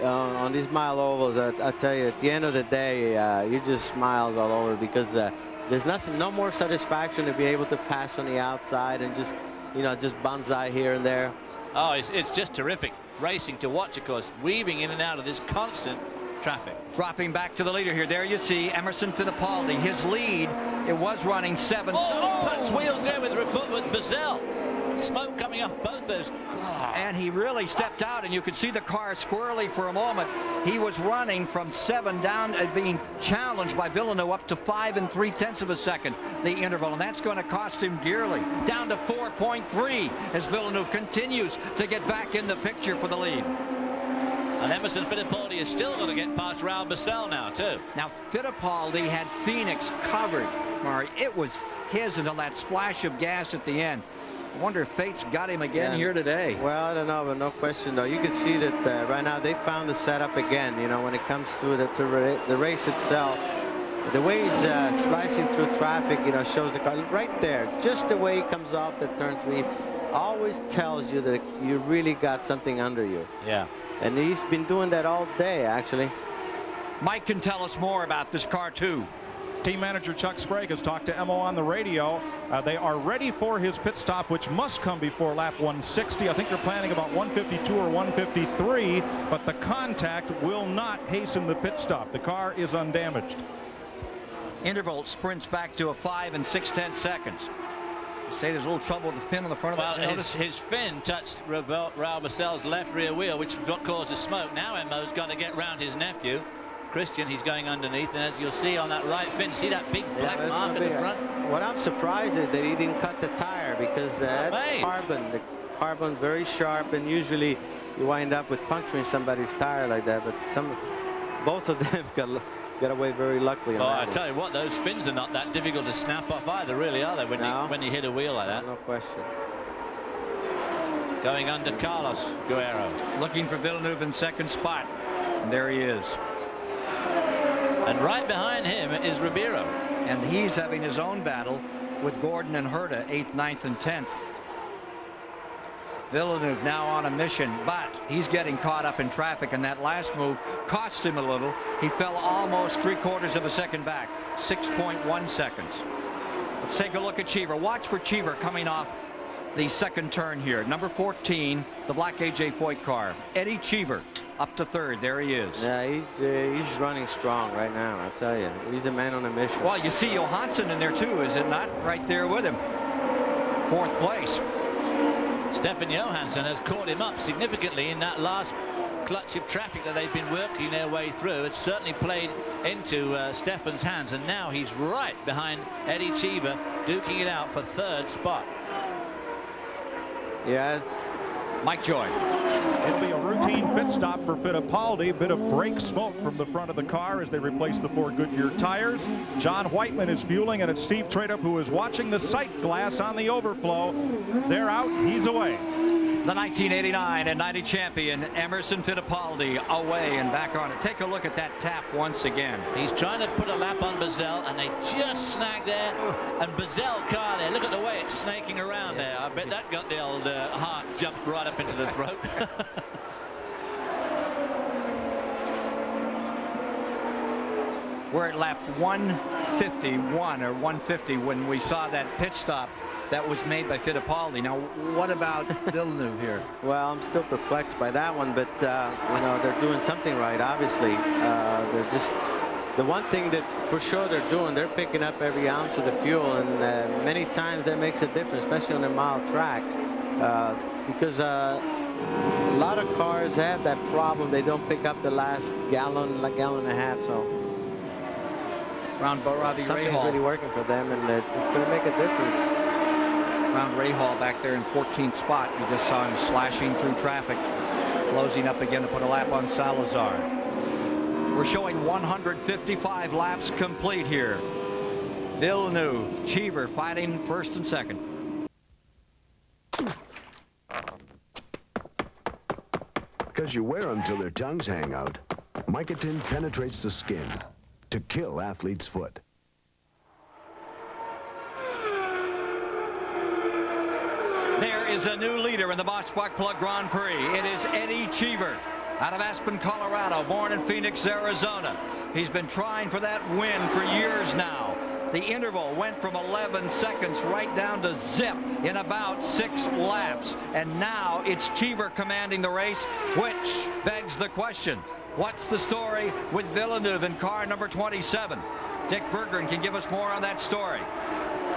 [SPEAKER 2] on these mile ovals, I tell you, at the end of the day, you just smiles all over, because there's no more satisfaction to be able to pass on the outside and just bonsai here and there.
[SPEAKER 3] Oh, it's just terrific racing to watch, of course, weaving in and out of this constant traffic.
[SPEAKER 1] Dropping back to the leader here. There you see Emerson Fittipaldi. His lead, it was running 7.
[SPEAKER 3] Puts wheels there with Bazell. Smoke coming off both those.
[SPEAKER 1] And he really stepped out, and you could see the car squirrely for a moment. He was running from 7 down, being challenged by Villeneuve up to 5 3/10 of a second, the interval, and that's going to cost him dearly. Down to 4.3 as Villeneuve continues to get back in the picture for the lead.
[SPEAKER 3] And Emerson Fittipaldi is still going to get past Raul Bassell now, too.
[SPEAKER 1] Now, Fittipaldi had Phoenix covered, Murray. It was his until that splash of gas at the end. I wonder if fate's got him again here today.
[SPEAKER 2] Well, I don't know, but no question, though. You can see that right now they found the setup again, you know, when it comes to the race itself. The way he's slicing through traffic, you know, shows the car right there. Just the way he comes off the turn 3 always tells you that you really got something under you.
[SPEAKER 3] Yeah.
[SPEAKER 2] And he's been doing that all day, actually.
[SPEAKER 1] Mike can tell us more about this car, too.
[SPEAKER 6] Team manager Chuck Sprague has talked to Emo on the radio. They are ready for his pit stop, which must come before lap 160. I think they're planning about 152 or 153, but the contact will not hasten the pit stop. The car is undamaged.
[SPEAKER 1] Interval sprints back to a 5 6/10 seconds. You say there's a little trouble with the fin on the front of that.
[SPEAKER 3] Well, his fin touched Raul Boesel's left rear wheel, which is what caused the smoke. Now Emo's got to get round his nephew. Christian, he's going underneath, and as you'll see on that right fin, see that big black mark at the front?
[SPEAKER 2] What I'm surprised is that he didn't cut the tire, because that's carbon. The carbon very sharp, and usually you wind up with puncturing somebody's tire like that, but both of them got away very luckily.
[SPEAKER 3] Oh, I tell you what, those fins are not that difficult to snap off either, really, are they, when you hit a wheel like that?
[SPEAKER 2] No question.
[SPEAKER 3] Going under Carlos Guerrero.
[SPEAKER 1] Looking for Villeneuve in second spot, and there he is.
[SPEAKER 3] And right behind him is Ribeiro.
[SPEAKER 1] And he's having his own battle with Gordon and Herta, 8th, 9th, and 10th. Villeneuve now on a mission, but he's getting caught up in traffic, and that last move cost him a little. He fell almost 3/4 of a second back, 6.1 seconds. Let's take a look at Cheever. Watch for Cheever coming off the second turn here. Number 14, the black A.J. Foyt car. Eddie Cheever up to third. There he is.
[SPEAKER 2] Yeah, he's running strong right now, I tell you. He's a man on a mission.
[SPEAKER 1] Well, you see Johansson in there too, is it not? Right there with him. 4th place.
[SPEAKER 3] Stefan Johansson has caught him up significantly in that last clutch of traffic that they've been working their way through. It's certainly played into Stefan's hands, and now he's right behind Eddie Cheever, duking it out for 3rd spot.
[SPEAKER 2] Yes.
[SPEAKER 1] Mike Joy.
[SPEAKER 6] It'll be a routine pit stop for Fittipaldi. Bit of brake smoke from the front of the car as they replace the 4 Goodyear tires. John Whiteman is fueling, and it's Steve Tradeup who is watching the sight glass on the overflow. They're out. He's away.
[SPEAKER 1] The 1989 and 90 champion Emerson Fittipaldi away and back on it. Take a look at that tap once again.
[SPEAKER 3] He's trying to put a lap on Boesel, and they just snagged there. And Boesel car there, look at the way it's snaking around there. I bet that got the old heart jumped right up into the throat.
[SPEAKER 1] We're at lap 151 or 150 when we saw that pit stop that was made by Fittipaldi. Now, what about Villeneuve here?
[SPEAKER 2] Well, I'm still perplexed by that one, but you know, they're doing something right, obviously. They're just, the one thing that for sure they're doing, they're picking up every ounce of the fuel, and many times that makes a difference, especially on a mile track, because a lot of cars have that problem. They don't pick up the last gallon, like gallon and a half, so
[SPEAKER 1] Round Robbie
[SPEAKER 2] something's
[SPEAKER 1] Rahal.
[SPEAKER 2] really working for them, and it's going to make a difference.
[SPEAKER 1] Round Rahal back there in 14th spot. You just saw him slashing through traffic, closing up again to put a lap on Salazar. We're showing 155 laps complete here. Villeneuve, Cheever fighting first and second.
[SPEAKER 7] Because you wear them till their tongues hang out, Micotin penetrates the skin to kill athlete's foot.
[SPEAKER 1] There is a new leader in the Bosch Spark Plug Grand Prix. It is Eddie Cheever out of Aspen, Colorado, born in Phoenix, Arizona. He's been trying for that win for years now. The interval went from 11 seconds right down to zip in about 6 laps. And now it's Cheever commanding the race, which begs the question, what's the story with Villeneuve in car number 27? Dick Berggren can give us more on that story.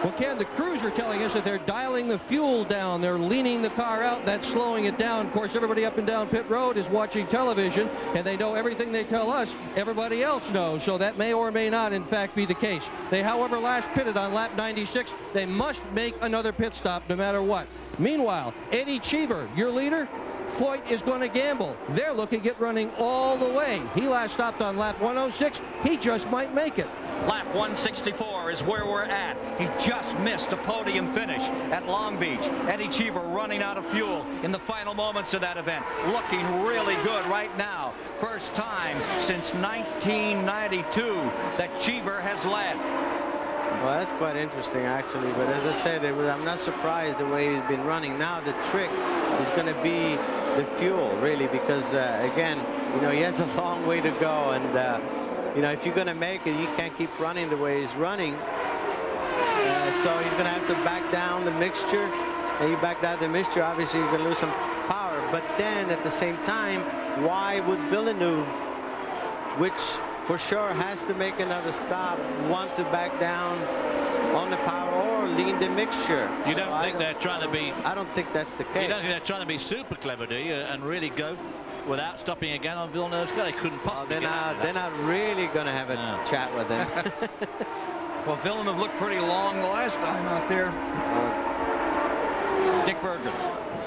[SPEAKER 5] Well, Ken, the crews are telling us that they're dialing the fuel down. They're leaning the car out. That's slowing it down. Of course, everybody up and down pit road is watching television, and they know everything they tell us, everybody else knows. So that may or may not, in fact, be the case. They, however, last pitted on lap 96. They must make another pit stop no matter what. Meanwhile, Eddie Cheever, your leader, Foyt is going to gamble. They're looking at running all the way. He last stopped on lap 106. He just might make it.
[SPEAKER 1] Lap 164 is where we're at. He just missed a podium finish at Long Beach. Eddie Cheever running out of fuel in the final moments of that event. Looking really good right now. First time since 1992 that Cheever has led.
[SPEAKER 2] Well, that's quite interesting, actually. But as I said, I'm not surprised the way he's been running. Now the trick is going to be the fuel, really, because, again, you know, he has a long way to go. And you know, if you're going to make it, you can't keep running the way he's running. So he's going to have to back down the mixture. And you back down the mixture, obviously you're going to lose some power. But then at the same time, why would Villeneuve, which for sure has to make another stop, want to back down on the power or lean the mixture?
[SPEAKER 3] You don't think they're trying to be...
[SPEAKER 2] I don't think that's the case.
[SPEAKER 3] You don't think they're trying to be super clever, do you? And really go without stopping again on Villeneuve's car? They couldn't possibly
[SPEAKER 2] they're not really going to have a chat with him.
[SPEAKER 1] Well, Villeneuve looked pretty long the last time out there. Dick Berger.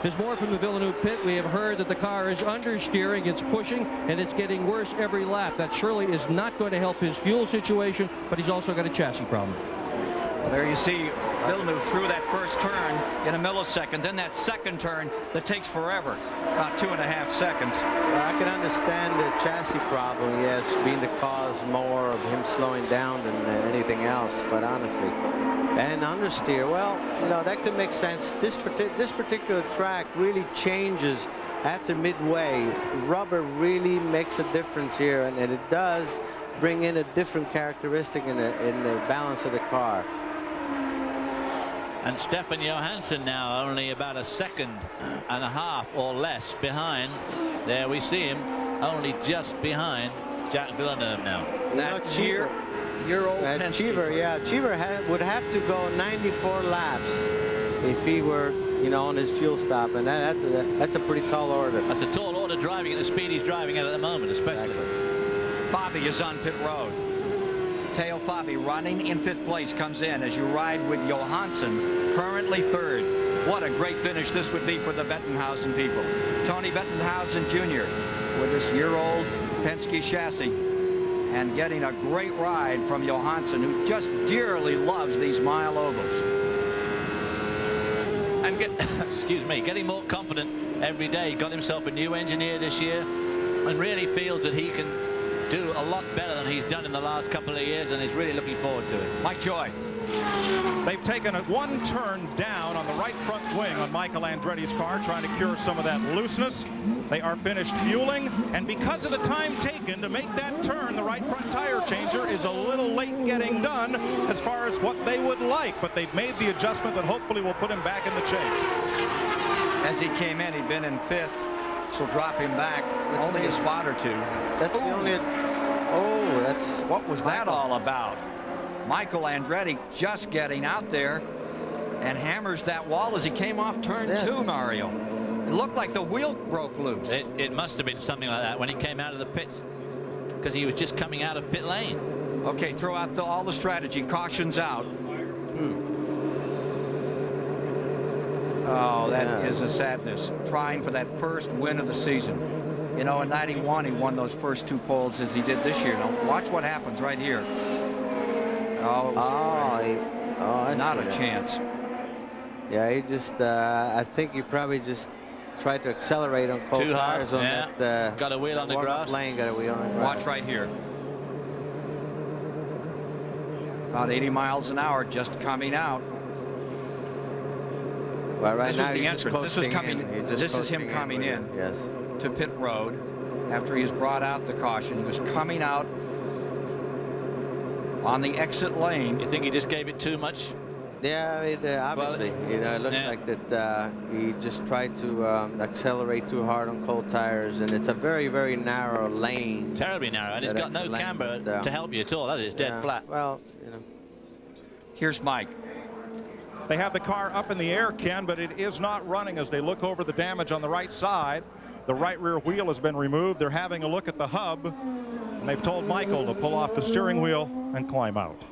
[SPEAKER 5] There's more from the Villeneuve pit. We have heard that the car is understeering, it's pushing, and it's getting worse every lap. That surely is not going to help his fuel situation, but he's also got a chassis problem.
[SPEAKER 1] Well, there you see Villeneuve through that first turn in a millisecond, then that second turn that takes forever, about 2.5 seconds.
[SPEAKER 2] Well, I can understand the chassis problem, yes, being the cause more of him slowing down than anything else, but honestly. And understeer, well, you know, that could make sense. This particular track really changes after midway. Rubber really makes a difference here, and it does bring in a different characteristic in the balance of the car.
[SPEAKER 3] And Stefan Johansson now only about 1.5 seconds or less behind. There we see him, only just behind Jacques Villeneuve now.
[SPEAKER 1] That year-old Penske.
[SPEAKER 2] Cheever would have to go 94 laps if he were, you know, on his fuel stop, and that's a pretty tall order.
[SPEAKER 3] That's a tall order driving at the speed he's driving at the moment, especially.
[SPEAKER 2] Exactly.
[SPEAKER 1] Fabi is on pit road. Teo Fabi running in 5th place comes in as you ride with Johansson, currently 3rd. What a great finish this would be for the Bettenhausen people. Tony Bettenhausen Jr. with this year-old Penske chassis and getting a great ride from Johansson, who just dearly loves these mile ovals.
[SPEAKER 3] And getting more confident every day. Got himself a new engineer this year and really feels that he can do a lot better than he's done in the last couple of years, and he's really looking forward to it.
[SPEAKER 1] Mike Joy.
[SPEAKER 6] They've taken one turn down on the right front wing on Michael Andretti's car, trying to cure some of that looseness. They are finished fueling, and because of the time taken to make that turn, the right front tire changer is a little late getting done as far as what they would like, but they've made the adjustment that hopefully will put him back in the chase.
[SPEAKER 1] As he came in, he'd been in 5th, so drop him back only a spot or 2.
[SPEAKER 2] That's the only... Oh, that's...
[SPEAKER 1] What was that all about? Michael Andretti just getting out there and hammers that wall as he came off turn 2, Mario. It looked like the wheel broke loose.
[SPEAKER 3] It must have been something like that when he came out of the pits, because he was just coming out of pit lane.
[SPEAKER 1] Okay, throw out all the strategy. Caution's out. Oh, that is a sadness. Trying for that first win of the season. You know, in '91, he won those first 2 poles as he did this year. Now, watch what happens right here. Oh, not a chance.
[SPEAKER 2] Yeah, he just, I think he probably just tried to accelerate on cold tires on that.
[SPEAKER 3] Got a wheel on the grass.
[SPEAKER 2] Lane, got a wheel on the grass.
[SPEAKER 1] Watch right here. About 80 miles an hour just coming out.
[SPEAKER 2] Well, right
[SPEAKER 1] this
[SPEAKER 2] now
[SPEAKER 1] was the entrance. This was coming. This is him coming in.
[SPEAKER 2] Yes.
[SPEAKER 1] To pit road after he's brought out the caution. He was coming out on the exit lane.
[SPEAKER 3] You think he just gave it too much?
[SPEAKER 2] Yeah, obviously, you know, it looks like that he just tried to accelerate too hard on cold tires, and it's a very, very narrow lane.
[SPEAKER 3] Terribly narrow, and it's got no camber to help you at all. That is dead flat.
[SPEAKER 2] Well, you know.
[SPEAKER 1] Here's Mike.
[SPEAKER 6] They have the car up in the air, Ken, but it is not running as they look over the damage on the right side. The right rear wheel has been removed. They're having a look at the hub, and they've told Michael to pull off the steering wheel and climb out.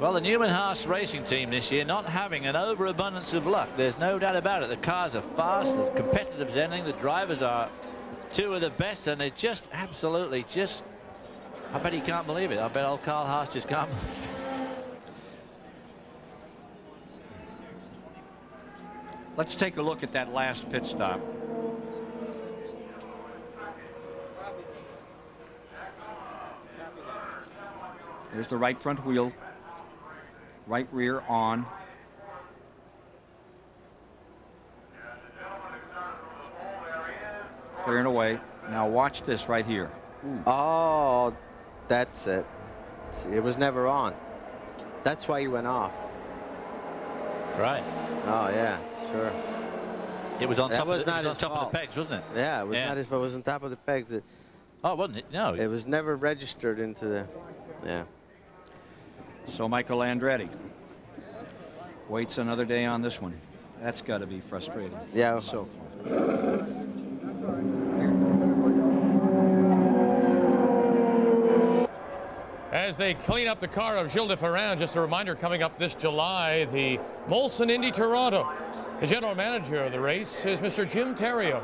[SPEAKER 3] Well, the Newman-Haas racing team this year not having an overabundance of luck. There's no doubt about it. The cars are fast, as competitive as anything. The drivers are 2 of the best, and they just absolutely just... I bet he can't believe it. I bet old Carl Haas just can't believe it.
[SPEAKER 1] Let's take a look at that last pit stop. There's the right front wheel, right rear on. Clearing away. Now watch this right here.
[SPEAKER 2] Oh, that's it. See, it was never on. That's why he went off.
[SPEAKER 3] Right.
[SPEAKER 2] Oh, yeah, sure.
[SPEAKER 3] It was on
[SPEAKER 2] That
[SPEAKER 3] top,
[SPEAKER 2] was
[SPEAKER 3] of,
[SPEAKER 2] not
[SPEAKER 3] it was on
[SPEAKER 2] his
[SPEAKER 3] top of
[SPEAKER 2] fault.
[SPEAKER 3] the pegs, wasn't it?
[SPEAKER 2] Yeah, it was not his fault. It was on top of the pegs.
[SPEAKER 3] Oh, wasn't it? No.
[SPEAKER 2] It was never registered into the, yeah.
[SPEAKER 1] So Michael Andretti waits another day on this one. That's got to be frustrating.
[SPEAKER 2] Yeah.
[SPEAKER 1] So
[SPEAKER 4] As they clean up the car of Gilles de Ferran, just a reminder, coming up this July, the Molson Indy Toronto. The general manager of the race is Mr. Jim Terrio.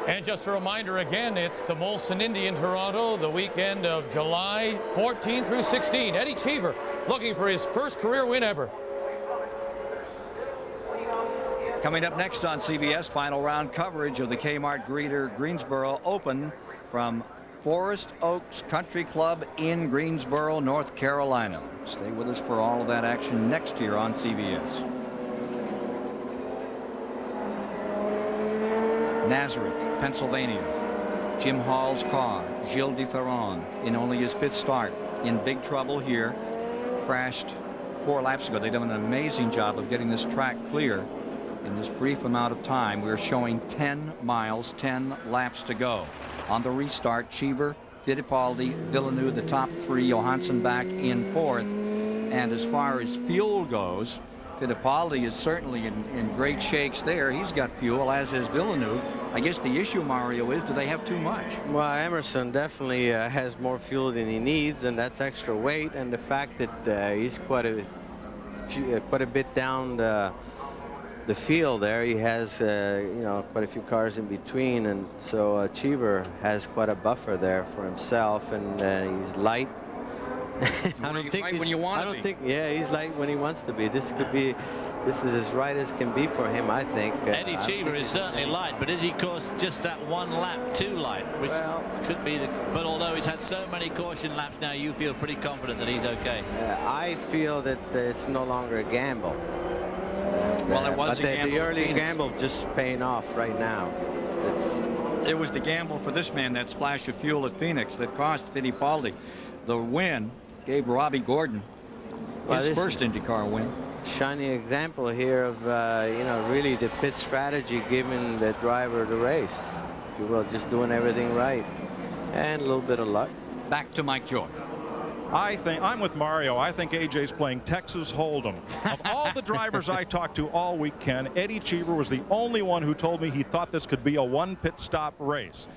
[SPEAKER 4] And just a reminder again, it's the Molson Indy in Toronto, the weekend of July 14 through 16. Eddie Cheever looking for his first career win ever.
[SPEAKER 1] coming up next on CBS, final round coverage of the Kmart Greensboro Open from Forest Oaks Country Club in Greensboro, North Carolina. Stay with us for all of that action next year on CBS. Nazareth, Pennsylvania. Jim Hall's car, Gilles de Ferran, in only his 5th start, in big trouble here. Crashed 4 laps ago. They've done an amazing job of getting this track clear in this brief amount of time. We're showing 10 miles, 10 laps to go. On the restart, Cheever, Fittipaldi, Villeneuve, the top 3, Johansson back in 4th. And as far as fuel goes, Fittipaldi is certainly in great shakes there. He's got fuel, as is Villeneuve. I guess the issue, Mario, is do they have too much?
[SPEAKER 2] Well, Emerson definitely has more fuel than he needs, and that's extra weight. And the fact that he's quite a bit down the field there. He has you know, quite a few cars in between, and so Cheever has quite a buffer there for himself, and he's light. I don't think
[SPEAKER 1] when you want to be.
[SPEAKER 2] Yeah, he's light when he wants to be. This is as right as can be for him, I think.
[SPEAKER 3] Eddie Cheever is certainly light, but is he, of course, just that one lap too light, which could be the. But although he's had so many caution laps now, you feel pretty confident that he's okay.
[SPEAKER 2] I feel that it's no longer a gamble.
[SPEAKER 1] Well, it was
[SPEAKER 2] but
[SPEAKER 1] a gamble.
[SPEAKER 2] The early gamble just paying off right now.
[SPEAKER 1] It was the gamble for this man, that splash of fuel at Phoenix, that cost Fittipaldi the win. Gave Robbie Gordon his first IndyCar win.
[SPEAKER 2] Shining example here of you know, really the pit strategy giving the driver the race, if you will, just doing everything right, and a little bit of luck.
[SPEAKER 1] Back to Mike Joy.
[SPEAKER 6] I think I'm with Mario. I think AJ's playing Texas Hold'em. Of all the drivers I talked to all weekend, Eddie Cheever was the only one who told me he thought this could be a 1 pit stop race.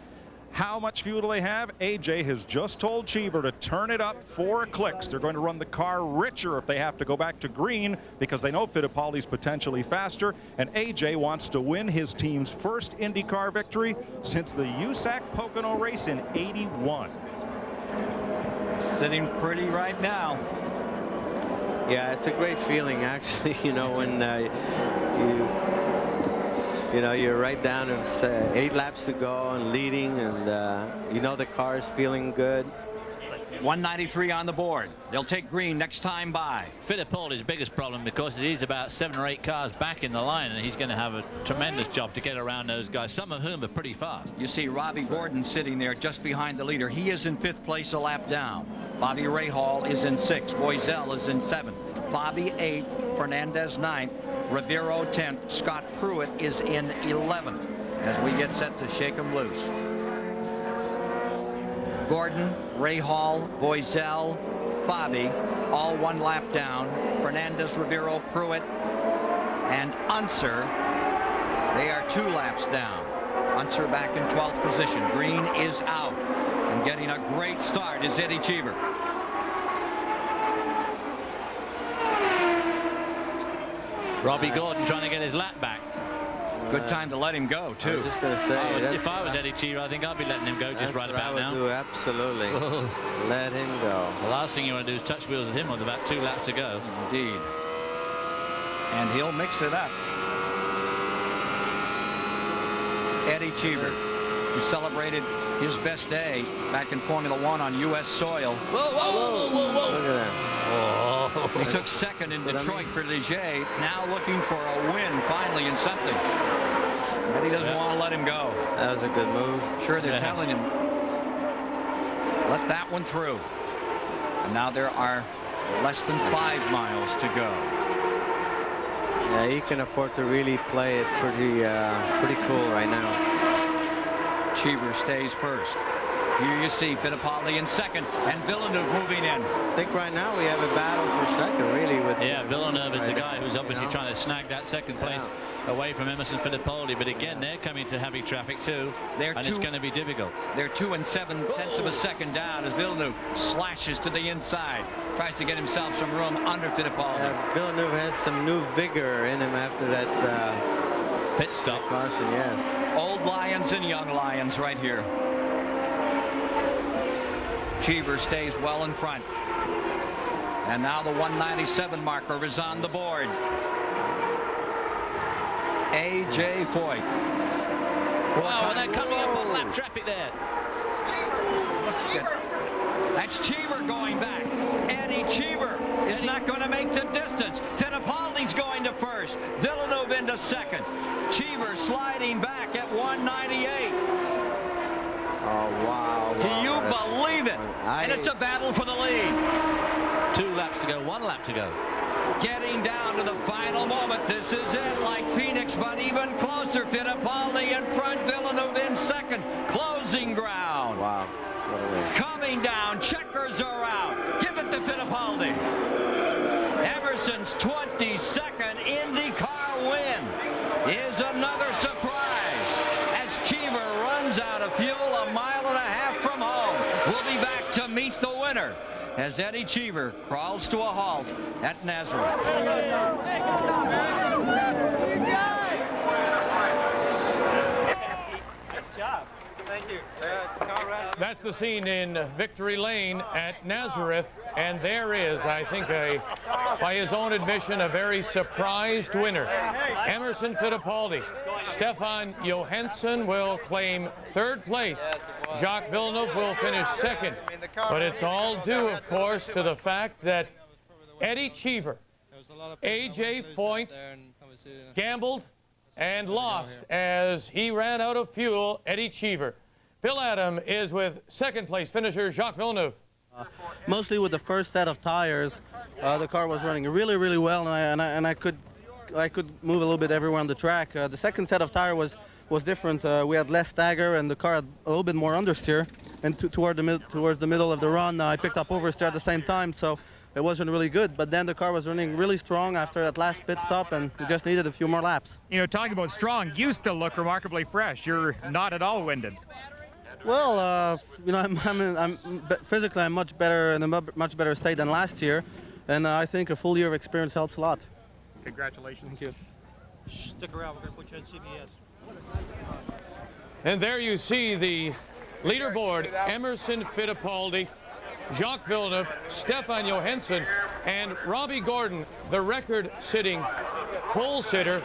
[SPEAKER 6] How much fuel do they have? AJ has just told Cheever to turn it up 4 clicks. They're going to run the car richer if they have to go back to green, because they know Fittipaldi's potentially faster. And AJ wants to win his team's first IndyCar victory since the USAC-Pocono race in '81.
[SPEAKER 1] Sitting pretty right now.
[SPEAKER 2] Yeah, it's a great feeling, actually. You know, when you know, you're right down to 8 laps to go and leading, and you know the car is feeling good.
[SPEAKER 1] 193 on the board. They'll take green next time by.
[SPEAKER 3] Fittipaldi's biggest problem, because he's about 7 or 8 cars back in the line, and he's going to have a tremendous job to get around those guys, some of whom are pretty fast.
[SPEAKER 1] You see Robbie Gordon sitting there just behind the leader. He is in 5th place, a lap down. Bobby Rahal is in 6th. Boiselle is in 7th. Fabi 8th. Fernandez 9th. Rivero 10th. Scott Pruitt is in 11th as we get set to shake them loose. Gordon, Rahal, Boiselle, Fabi, all 1 lap down. Fernandez, Rivero, Pruitt, and Unser. They are 2 laps down. Unser back in 12th position. Green is out. And getting a great start is Eddie Cheever.
[SPEAKER 3] Robbie Gordon trying to get his lap back.
[SPEAKER 1] Good time to let him go, too.
[SPEAKER 2] I was just going to say,
[SPEAKER 3] if I was Eddie Cheever, I think I'd be letting him go just right about now.
[SPEAKER 2] Do, absolutely. Let him go.
[SPEAKER 3] The last thing you want to do is touch wheels with him with about 2 laps to go.
[SPEAKER 1] Indeed. And he'll mix it up. Eddie Cheever, who celebrated his best day back in Formula 1 on U.S. soil.
[SPEAKER 3] Whoa, whoa, whoa, whoa, whoa.
[SPEAKER 2] Look at that.
[SPEAKER 1] He took 2nd in Detroit for Ligier, now looking for a win finally in something. But he doesn't want to let him go.
[SPEAKER 2] That was a good move.
[SPEAKER 1] Sure, they're telling him, let that one through. And now there are less than 5 miles to go.
[SPEAKER 2] Yeah, he can afford to really play it pretty cool right now.
[SPEAKER 1] Cheever stays first. Here you see Fittipaldi in second and Villeneuve moving in.
[SPEAKER 2] I think right now we have a battle for second, really. With
[SPEAKER 3] Villeneuve is the guy who's obviously trying to snag that second place away from Emerson Fittipaldi. But again, they're coming to heavy traffic too, and it's going to be difficult.
[SPEAKER 1] They're 2 7/10 of a second down as Villeneuve slashes to the inside, tries to get himself some room under Fittipaldi.
[SPEAKER 2] Villeneuve has some new vigor in him after that
[SPEAKER 3] pit stop.
[SPEAKER 2] Caution, yes.
[SPEAKER 1] Old Lions and young Lions right here. Cheever stays well in front. And now the 197 marker is on the board. A.J. Foyt.
[SPEAKER 3] Wow, and they're coming up on lap traffic there.
[SPEAKER 1] That's Cheever going back. Eddie Cheever is not going to make the distance. Fittipaldi's going to first. Villeneuve into second. Cheever sliding back at 198.
[SPEAKER 2] Oh, wow.
[SPEAKER 1] Do you believe it? And it's a battle for the lead.
[SPEAKER 3] 2 laps to go, 1 lap to go.
[SPEAKER 1] Getting down to the final moment. This is it, like Phoenix, but even closer. Fittipaldi in front, Villeneuve in second. Closing ground.
[SPEAKER 2] Wow. What a race.
[SPEAKER 1] Coming down, checkers are out. Give it to Fittipaldi. Emerson's 22nd IndyCar win is another surprise. As Cheever runs out of fuel 1.5 miles from home. We'll be back to meet the winner as Eddie Cheever crawls to a halt at Nazareth.
[SPEAKER 2] Thank you.
[SPEAKER 4] That's the scene in Victory Lane at Nazareth, and there is, I think, by his own admission, a very surprised winner. Emerson Fittipaldi. Stefan Johansson will claim 3rd place. Jacques Villeneuve will finish 2nd. But it's all due, of course, to the fact that Eddie Cheever, A.J. Foyt, gambled and lost as he ran out of fuel. Eddie Cheever. Bill Adam is with 2nd place finisher Jacques Villeneuve.
[SPEAKER 10] Mostly with the first set of tires, the car was running really, really well, and I could move a little bit everywhere on the track. The second set of tire was different. We had less stagger, and the car had a little bit more understeer. And towards the middle of the run, I picked up oversteer at the same time, so it wasn't really good. But then the car was running really strong after that last pit stop, and we just needed a few more laps.
[SPEAKER 11] You know, talking about strong, you still look remarkably fresh. You're not at all winded.
[SPEAKER 10] Well, you know, physically I'm much better in a much better state than last year, and I think a full year of experience helps a lot.
[SPEAKER 11] Congratulations.
[SPEAKER 10] Thank you.
[SPEAKER 8] Stick around, we're going to put you on CBS.
[SPEAKER 4] And there you see the leaderboard. Emerson Fittipaldi, Jacques Villeneuve, Stefan Johansson, and Robbie Gordon, the record-sitting pole sitter,